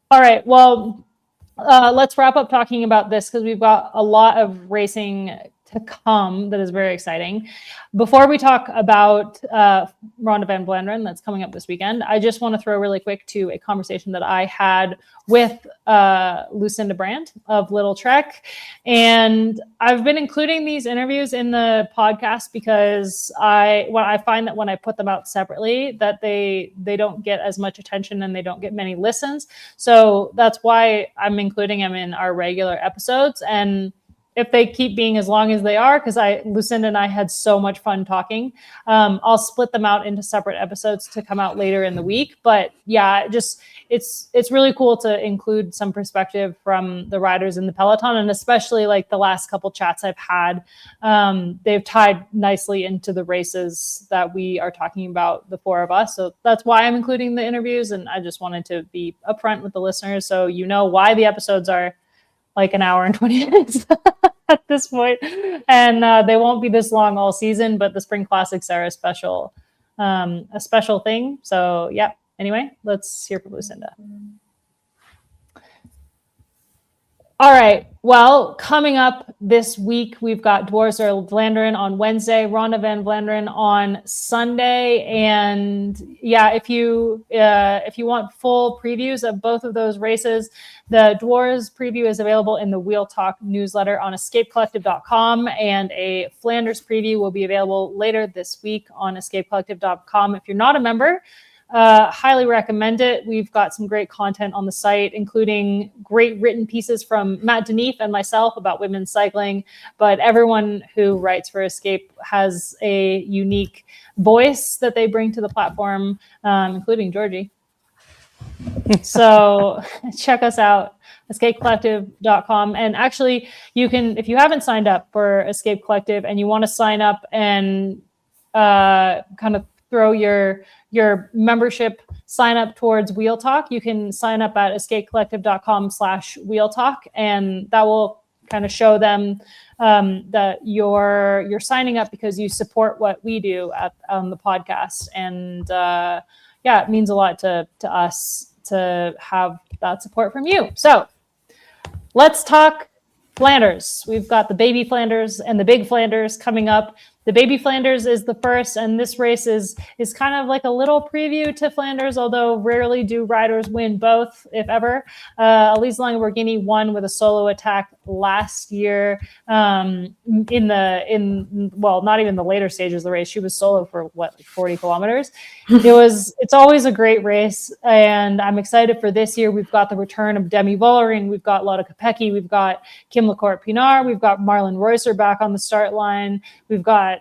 All right. Well, let's wrap up talking about this because we've got a lot of racing to come that is very exciting. Before we talk about Ronde van Brugge that's coming up this weekend, I just want to throw really quick to a conversation that I had with Lucinda Brandt of Little Trek. And I've been including these interviews in the podcast because I find that when I put them out separately, that they don't get as much attention and they don't get many listens. So that's why I'm including them in our regular episodes. And if they keep being as long as they are, because Lucinda and I had so much fun talking, I'll split them out into separate episodes to come out later in the week. But yeah, it's really cool to include some perspective from the riders in the peloton, and especially like the last couple chats I've had, they've tied nicely into the races that we are talking about, the four of us. So that's why I'm including the interviews, and I just wanted to be upfront with the listeners so you know why the episodes are like an hour and 20 minutes at this point. And they won't be this long all season, but the Spring Classics are a special thing. So yeah, anyway, let's hear from Lucinda. All right. Well, coming up this week, we've got Dwars of Vlaanderen on Wednesday, Ronde van Vlaanderen on Sunday. And yeah, if you want full previews of both of those races, the Dwars preview is available in the Wheel Talk newsletter on escapecollective.com, and a Flanders preview will be available later this week on escapecollective.com. If you're not a member, highly recommend it. We've got some great content on the site, including great written pieces from Matt Denif and myself about women's cycling. But everyone who writes for Escape has a unique voice that they bring to the platform, including Georgie. So check us out, escapecollective.com. And actually, you can, if you haven't signed up for Escape Collective and you want to sign up and kind of throw your membership sign up towards Wheel Talk, you can sign up at escapecollective.com/Wheel Talk, and that will kind of show them that you're signing up because you support what we do on the podcast. And yeah, it means a lot to us to have that support from you. So let's talk Flanders. We've got the baby Flanders and the big Flanders coming up. The baby Flanders is the first, and this race is kind of like a little preview to Flanders, although rarely do riders win both, if ever. Elise Lange-Borghini won with a solo attack last year well, not even the later stages of the race. She was solo for like 40 kilometers. It's always a great race, and I'm excited for this year. We've got the return of Demi Vollering. We've got Lotte Kopecky. We've got Kim Lecourt-Pinard. We've got Marlon Reusser back on the start line. We've got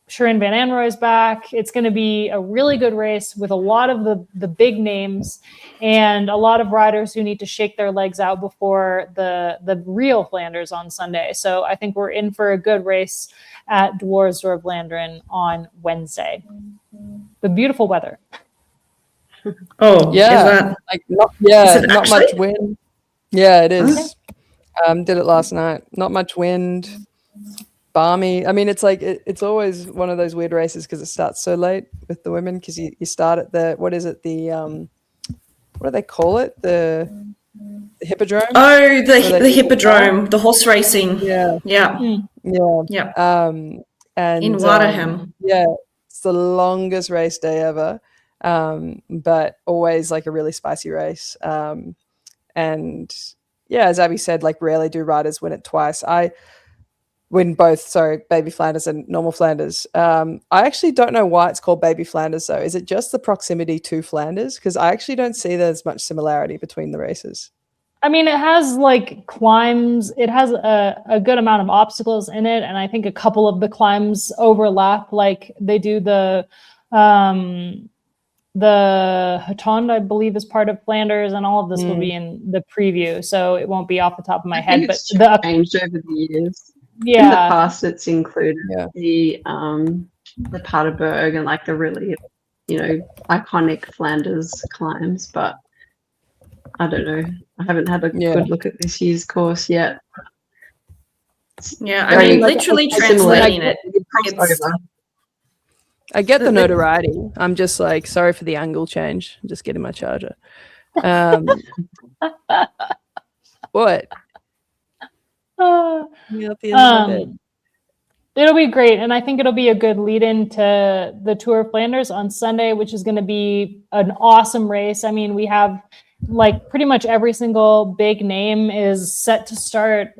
Shirin Van Anrooy's back. It's going to be a really good race with a lot of the big names and a lot of riders who need to shake their legs out before the real Flanders on Sunday. So I think we're in for a good race at Dwars of Vlaanderen on Wednesday. The beautiful weather. Oh, yeah, not much wind. Yeah, it is. Okay. Did it last night. Not much wind. Balmy. I mean, it's like it's always one of those weird races because it starts so late with the women, because you start at the what do they call it, the hippodrome? Oh, the hippodrome, the horse racing. Yeah. And in Wevelgem. It's the longest race day ever, but always like a really spicy race. And yeah, as Abby said, like rarely do riders win it twice. I win both, baby Flanders and normal Flanders. I actually don't know why it's called baby Flanders though. Is it just the proximity to Flanders? Because I actually don't see there's much similarity between the races. I mean, it has like climbs. It has a good amount of obstacles in it, and I think a couple of the climbs overlap. Like they do the the Hotonde, I believe, is part of Flanders, and all of this will be in the preview, so it won't be off the top of my head. But But it's changed over the years. yeah, In the past, it's included Yeah. the Paterberg and like the really, iconic Flanders climbs. But I don't know. I haven't had a good look at this year's course yet. Yeah, I mean, literally translating it. I get the notoriety. I'm just like, sorry for the angle change. I'm just getting my charger. What? It'll be great, and I think it'll be a good lead into the Tour of Flanders on Sunday, which is going to be an awesome race. I mean, we have like pretty much every single big name is set to start.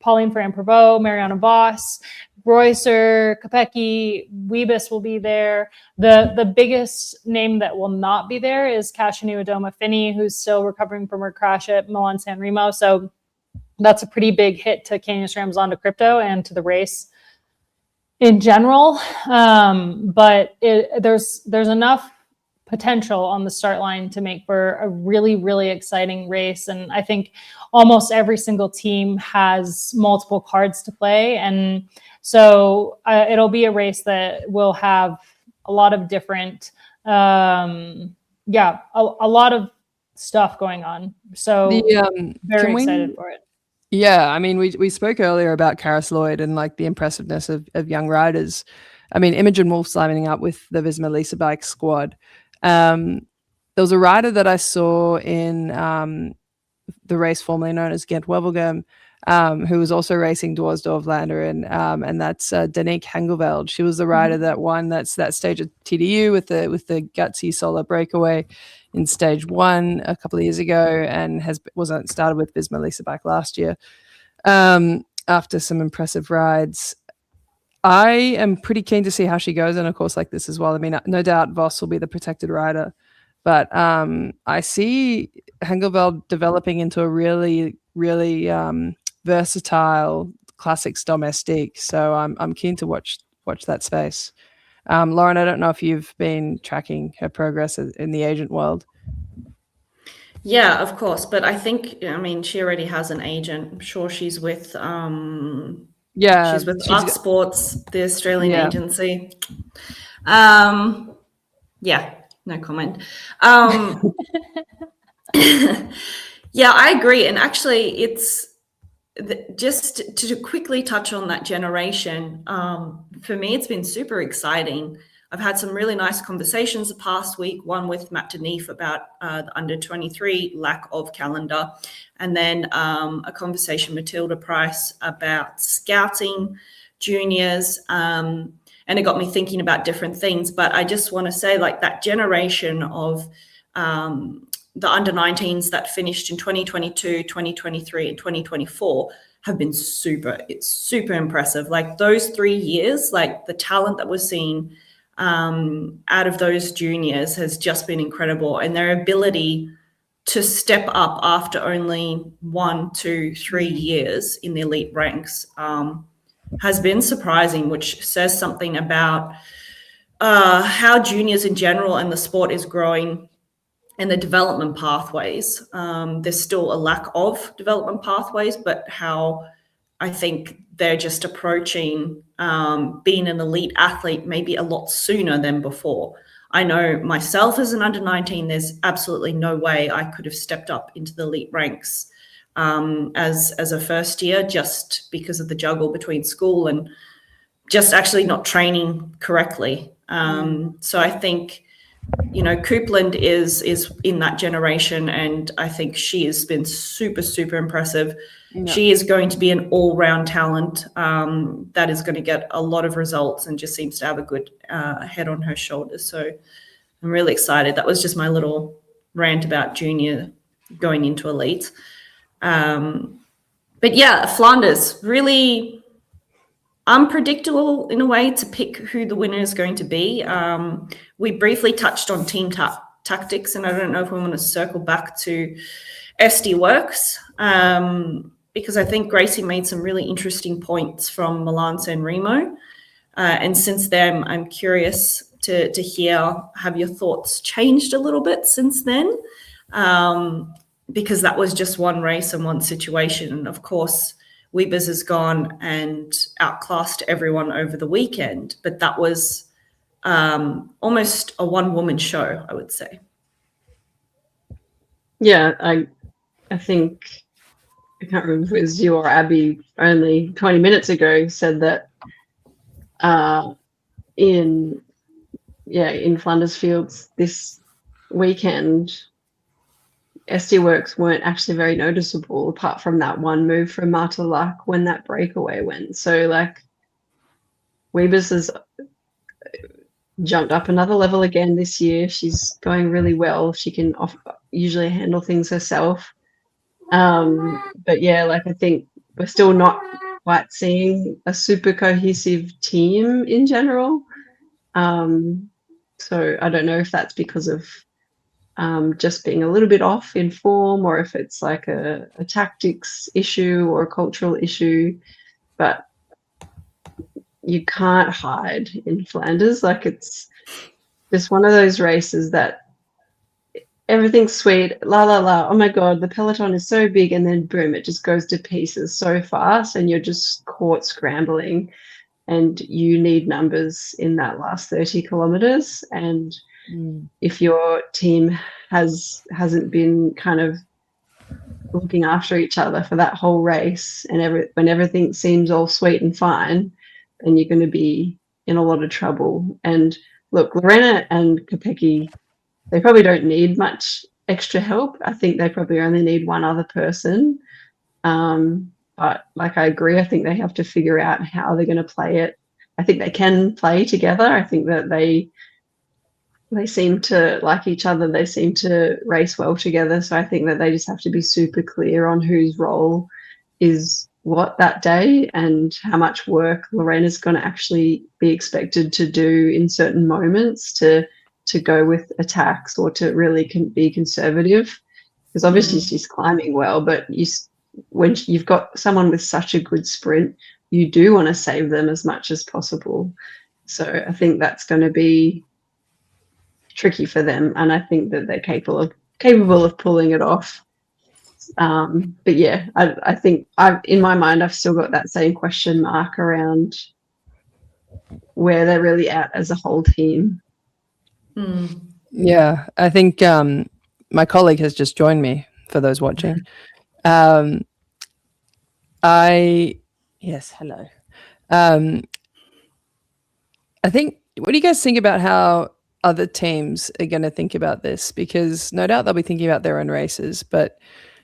Pauline Ferrand-Prévot, Marianne Vos, Reusser, Kopecky, Wiebes will be there. The biggest name that will not be there is Kasia Adoma-Finney, who's still recovering from her crash at Milan-San Remo. So that's a pretty big hit to Canyon SRAM's Zonda Crypto and to the race in general. But there's enough potential on the start line to make for a really, really exciting race. And I think almost every single team has multiple cards to play. And so it'll be a race that will have a lot of different, a lot of stuff going on. So very excited for it. Yeah, I mean, we spoke earlier about Karis Lloyd and like the impressiveness of young riders. I mean, Imogen Wolf's lining up with the Visma Lisa Bike squad. There was a rider that I saw in the race formerly known as Gent Wevelgem, who was also racing Dwarsdorf-Vlaanderen, and that's Danique Hengeveld. She was the rider that won that stage at TDU with the gutsy solo breakaway in stage 1 a couple of years ago, and wasn't started with Visma Lisa Bike last year after some impressive rides. I am pretty keen to see how she goes in a course like this as well. I mean, no doubt Vos will be the protected rider, but I see Hengeveld developing into a really, really versatile classics domestique. So I'm keen to watch that space. Loren, I don't know if you've been tracking her progress in the agent world. Yeah, of course. But I think, I mean, she already has an agent. I'm sure she's with she's with Art Sports, the Australian agency. Yeah, no comment. Yeah, I agree. And actually, it's just to quickly touch on that generation. For me, it's been super exciting. I've had some really nice conversations the past week, one with Matt Denif about the under-23 lack of calendar, and then a conversation with Matilda Price about scouting juniors, and it got me thinking about different things. But I just want to say, like, that generation of the under-19s that finished in 2022, 2023, and 2024 have been super impressive. Like, those 3 years, like, the talent that we're seeing out of those juniors has just been incredible, and their ability to step up after only 1, 2, 3 years in the elite ranks has been surprising, which says something about how juniors in general and the sport is growing and the development pathways. There's still a lack of development pathways, but how I think they're just approaching being an elite athlete maybe a lot sooner than before. I know myself as an under-19, there's absolutely no way I could have stepped up into the elite ranks as a first year, just because of the juggle between school and just actually not training correctly. So I think, you know, Coupland is in that generation, and I think she has been super impressive. Yeah. She is going to be an all-round talent that is going to get a lot of results and just seems to have a good head on her shoulders. So I'm really excited. That was just my little rant about junior going into elite. But yeah, Flanders, really unpredictable in a way to pick who the winner is going to be. We briefly touched on team tactics, and I don't know if we want to circle back to SD Works, because I think Gracie made some really interesting points from Milan San Remo. And since then, I'm curious to hear, have your thoughts changed a little bit since then? Because that was just one race and one situation. And of course, Wiebes has gone and outclassed everyone over the weekend, but that was almost a one-woman show, I would say. Yeah, I think, I can't remember if it was you or Abby only 20 minutes ago said that in Flanders Fields this weekend, SD Works weren't actually very noticeable apart from that one move from Marta Luck when that breakaway went. So like Wiebes has jumped up another level again this year. She's going really well. She can usually handle things herself. But yeah, like I think we're still not quite seeing a super cohesive team in general. So I don't know if that's because of just being a little bit off in form, or if it's like a tactics issue or a cultural issue. But you can't hide in Flanders. Like it's just one of those races that everything's sweet, la la la, oh my god, the peloton is so big, and then boom, it just goes to pieces so fast, and you're just caught scrambling, and you need numbers in that last 30 kilometers. And if your team hasn't been kind of looking after each other for that whole race, and when everything seems all sweet and fine, then you're going to be in a lot of trouble. And look, Lorena and Kopecky, they probably don't need much extra help. I think they probably only need one other person. But like I agree, I think they have to figure out how they're going to play it. I think they can play together. I think that they seem to like each other. They seem to race well together. So I think that they just have to be super clear on whose role is what that day, and how much work Lorena's going to actually be expected to do in certain moments to go with attacks or to really be conservative. Because obviously she's climbing well, but when you've got someone with such a good sprint, you do want to save them as much as possible. So I think that's going to be tricky for them, and I think that they're capable of pulling it off. But yeah, I think in my mind I've still got that same question mark around where they're really at as a whole team. Yeah, I think my colleague has just joined me, for those watching. Yes, hello. I think, what do you guys think about how other teams are going to think about this? Because no doubt they'll be thinking about their own races, but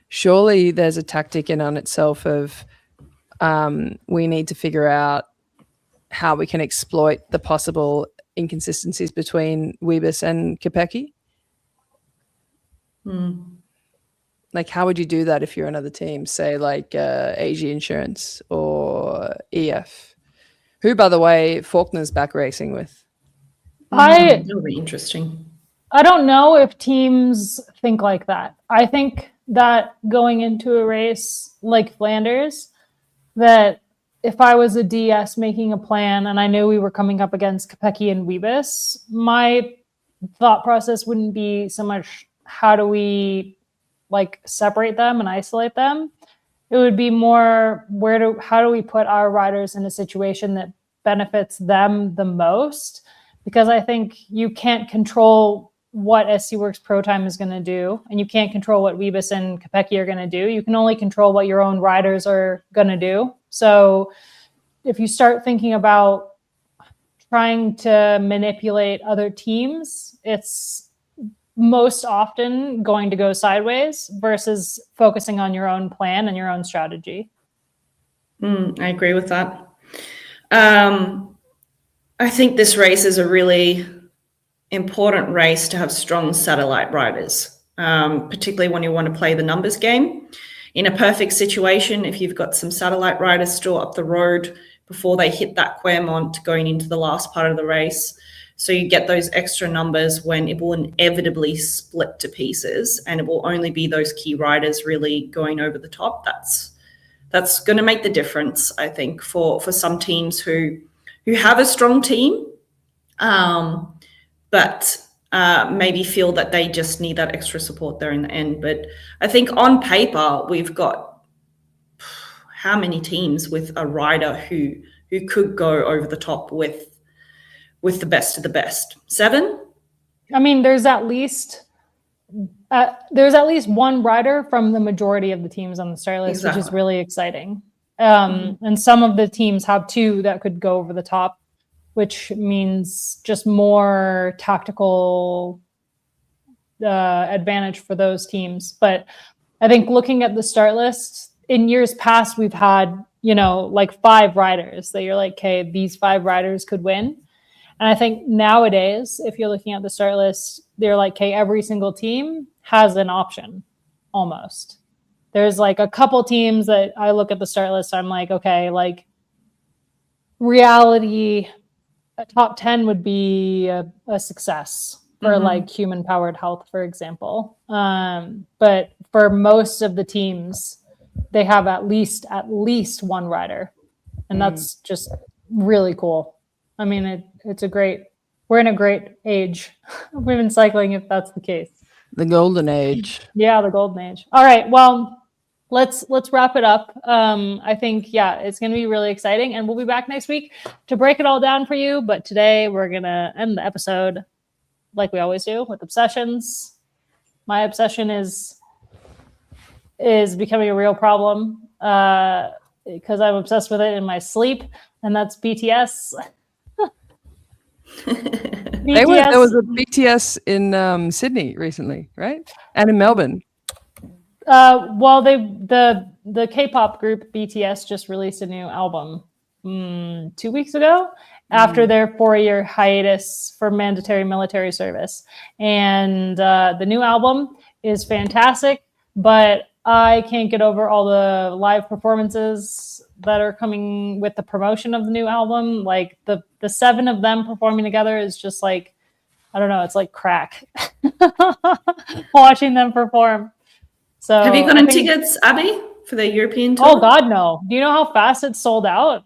surely there's a tactic in on itself of we need to figure out how we can exploit the possible inconsistencies between Wiebes and Kopecky. Like, how would you do that if you're another team, say like AG Insurance or EF, who, by the way, Faulkner's back racing with? That'll be interesting. I don't know if teams think like that. I think that going into a race like Flanders, that if I was a DS making a plan and I knew we were coming up against Kopecky and Wiebes, my thought process wouldn't be so much how do we like separate them and isolate them. It would be more how do we put our riders in a situation that benefits them the most? Because I think you can't control what SC Works Pro Time is going to do, and you can't control what Wiebes and Kopecky are going to do. You can only control what your own riders are going to do. So if you start thinking about trying to manipulate other teams, it's most often going to go sideways versus focusing on your own plan and your own strategy. I agree with that. I think this race is a really important race to have strong satellite riders, particularly when you want to play the numbers game. In a perfect situation, if you've got some satellite riders still up the road before they hit that Quermont going into the last part of the race, so you get those extra numbers when it will inevitably split to pieces, and it will only be those key riders really going over the top. That's going to make the difference, I think, for some teams who have a strong team, but maybe feel that they just need that extra support there in the end. But I think on paper, we've got how many teams with a rider who could go over the top with the best of the best? 7? I mean, there's at least one rider from the majority of the teams on the start list, Exactly. which is really exciting. And some of the teams have 2 that could go over the top, which means just more tactical advantage for those teams. But I think looking at the start list, in years past, we've had, like 5 riders that you're like, okay, these 5 riders could win. And I think nowadays, if you're looking at the start list, they're like, okay, every single team has an option almost. There's like a couple teams that I look at the start list, I'm like, okay, like reality, a top 10 would be a success for like human powered health, for example. But for most of the teams, they have at least one rider. And that's just really cool. I mean, we're in a great age of women's cycling, if that's the case. The golden age. Yeah, the golden age. All right, well, let's wrap it up. I think, it's going to be really exciting, and we'll be back next week to break it all down for you. But today we're going to end the episode like we always do with obsessions. My obsession is becoming a real problem because I'm obsessed with it in my sleep, and that's BTS. There was a BTS in Sydney recently, right? And in Melbourne. Well, the K-pop group BTS just released a new album 2 weeks ago after their 4-year hiatus for mandatory military service. And the new album is fantastic, but I can't get over all the live performances that are coming with the promotion of the new album. Like the 7 of them performing together is just like, I don't know, it's like crack watching them perform. So have you gotten tickets, Abby, for the European tour? Oh God, no. Do you know how fast it's sold out?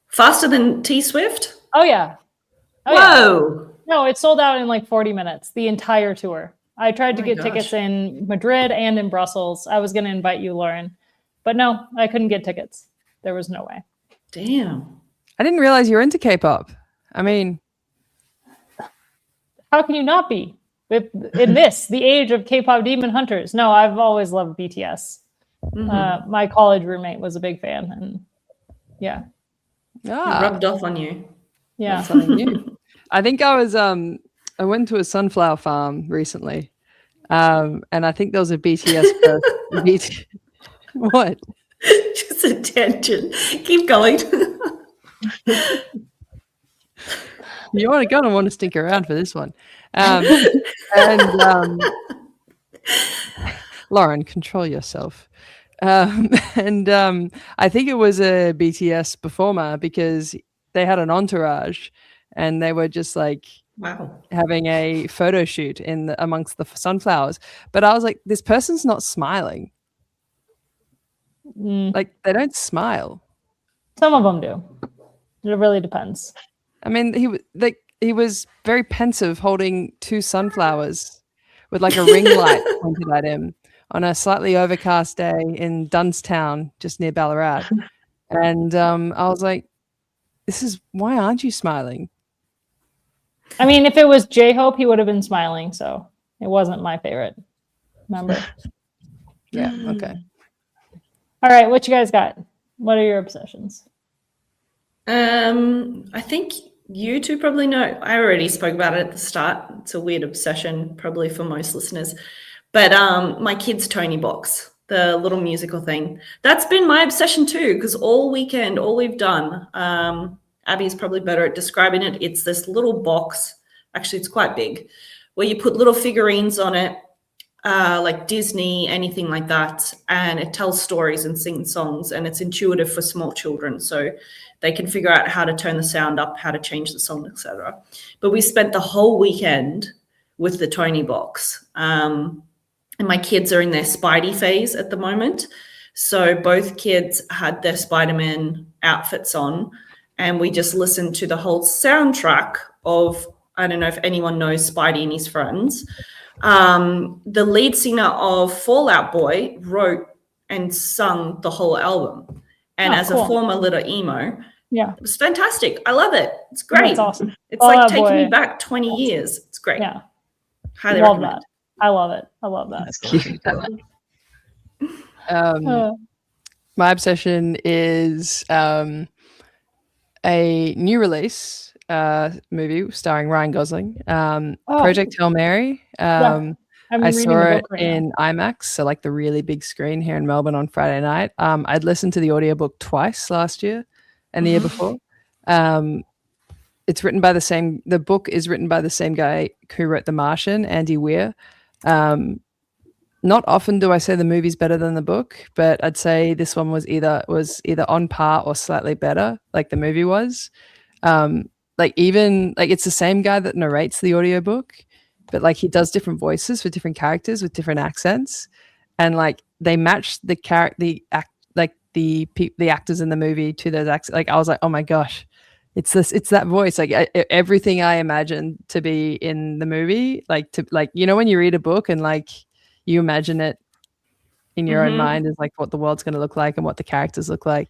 Faster than T-Swift? Oh yeah. Whoa. Yeah. No, it sold out in like 40 minutes, the entire tour. I tried to get tickets in Madrid and in Brussels. I was going to invite you, Loren, but no, I couldn't get tickets. There was no way. Damn. I didn't realize you're into K-pop. I mean, how can you not be in the age of K-pop demon hunters? No, I've always loved BTS. My college roommate was a big fan, and yeah. It rubbed off on you. Yeah. That's something new. I think I went to a sunflower farm recently, and I think there was a BTS. What? Just a tangent. Keep going. You want to go and want to stick around for this one. Loren, control yourself. I think it was a BTS performer because they had an entourage and they were just like having a photo shoot amongst the sunflowers. But I was like, this person's not smiling. Like they don't smile. Some of them do. It really depends. I mean, he was very pensive, holding 2 sunflowers with like a ring light pointed at him on a slightly overcast day in Dunstown, just near Ballarat. And I was like, why aren't you smiling? I mean, if it was J-Hope, he would have been smiling. So it wasn't my favorite member. Yeah. Okay. All right. What you guys got? What are your obsessions? I think you two probably know. I already spoke about it at the start. It's a weird obsession, probably for most listeners. But my kids' Tony box, the little musical thing, that's been my obsession too, because all weekend, all we've done, Abby's probably better at describing it. It's this little box, actually it's quite big, where you put little figurines on it, like Disney, anything like that, and it tells stories and sings songs, and it's intuitive for small children, so they can figure out how to turn the sound up, how to change the song, etc. But we spent the whole weekend with the Tony box. And my kids are in their Spidey phase at the moment. So both kids had their Spider-Man outfits on, and we just listened to the whole soundtrack of I don't know if anyone knows Spidey and his friends. The lead singer of Fall Out Boy wrote and sung the whole album. And as a former little emo, it was fantastic. I love it. It's great. That's awesome. It's like taking me back 20 years. It's great. Yeah. Highly love recommend. that. I love it. I love that. That's cute. My obsession is a new release movie starring Ryan Gosling, Project Hail Mary. I saw it in IMAX, so like the really big screen here in Melbourne on Friday night. I'd listened to the audiobook twice last year and the year before. It's written by the book is written by the same guy who wrote The Martian, Andy Weir. Not often do I say the movie's better than the book, but I'd say this one was either on par or slightly better, like the movie was. It's the same guy that narrates the audiobook, but like he does different voices for different characters with different accents, and like they match the actors in the movie to those accents. Like I was like, oh my gosh, it's that voice. Like everything I imagined to be in the movie, when you read a book and like you imagine it in your own mind is like what the world's going to look like and what the characters look like.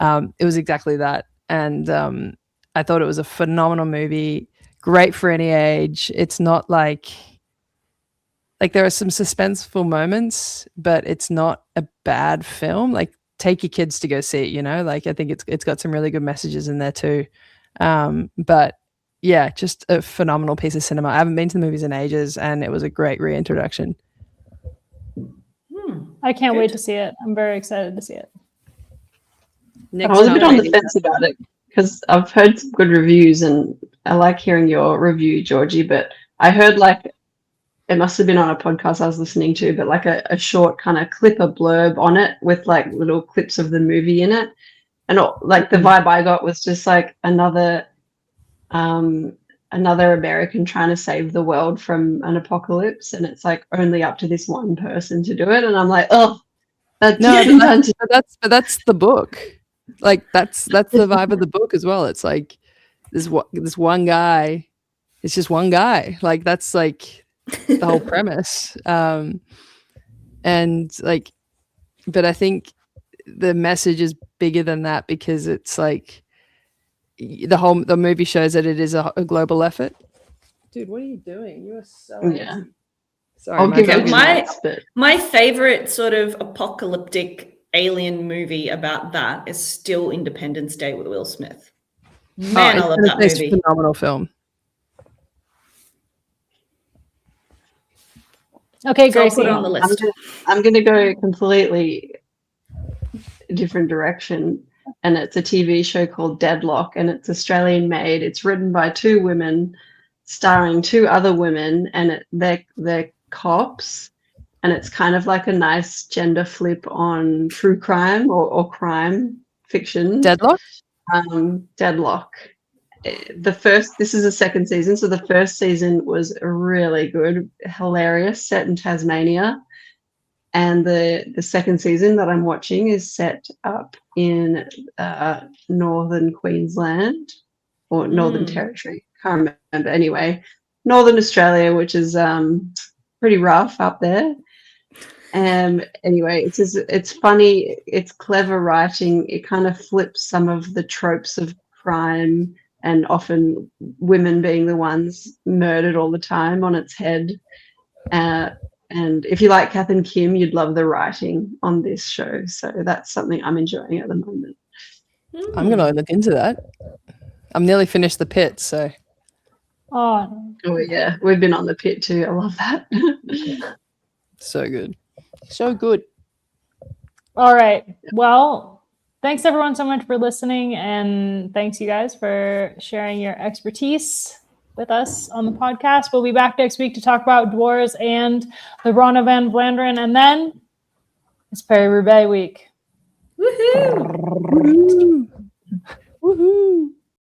It was exactly that. And I thought it was a phenomenal movie, great for any age. It's not like there are some suspenseful moments, but it's not a bad film. Like take your kids to go see it, like I think it's got some really good messages in there too. But yeah, just a phenomenal piece of cinema. I haven't been to the movies in ages and it was a great reintroduction. I can't wait to see it. I'm very excited to see it. I was a bit on the fence about it because I've heard some good reviews and I like hearing your review, Georgie, but I heard like it must have been on a podcast I was listening to, but like a short kind of clip, a blurb on it with like little clips of the movie in it. And like the vibe I got was just like another American trying to save the world from an apocalypse, and it's like only up to this one person to do it. And I'm like, oh, that's that's the book. Like that's the vibe of the book as well. It's like this one guy. It's just one guy. Like that's like the whole premise. And like, but I think the message is bigger than that because it's like the movie shows that it is a global effort. Dude, what are you doing? You are so sorry. I'll give it my favorite sort of apocalyptic alien movie about that is still Independence Day with Will Smith. Man, I love that movie. It's a phenomenal film. Okay, Gracie. So I'll put it on the list. I'm going to go completely different direction. And it's a TV show called Deadlock, and it's Australian made. It's written by two women, starring two other women, and they're cops. And it's kind of like a nice gender flip on true crime or crime fiction. Deadlock? Deadlock. This is the second season. So the first season was really good, hilarious, set in Tasmania. And the second season that I'm watching is set up in northern Queensland or Northern Territory. Can't remember. Anyway, Northern Australia, which is pretty rough up there. Anyway, it's funny. It's clever writing. It kind of flips some of the tropes of crime and often women being the ones murdered all the time on its head. And if you like Kath and Kim, you'd love the writing on this show. So that's something I'm enjoying at the moment. I'm going to look into that. I'm nearly finished The Pit, so. Oh yeah. We've been on The Pit too. I love that. So good. So good. All right. Well, thanks everyone so much for listening. And thanks you guys for sharing your expertise with us on the podcast. We'll be back next week to talk about Dwars and the Ronde van Vlaanderen, and then it's Paris-Roubaix week. Woohoo!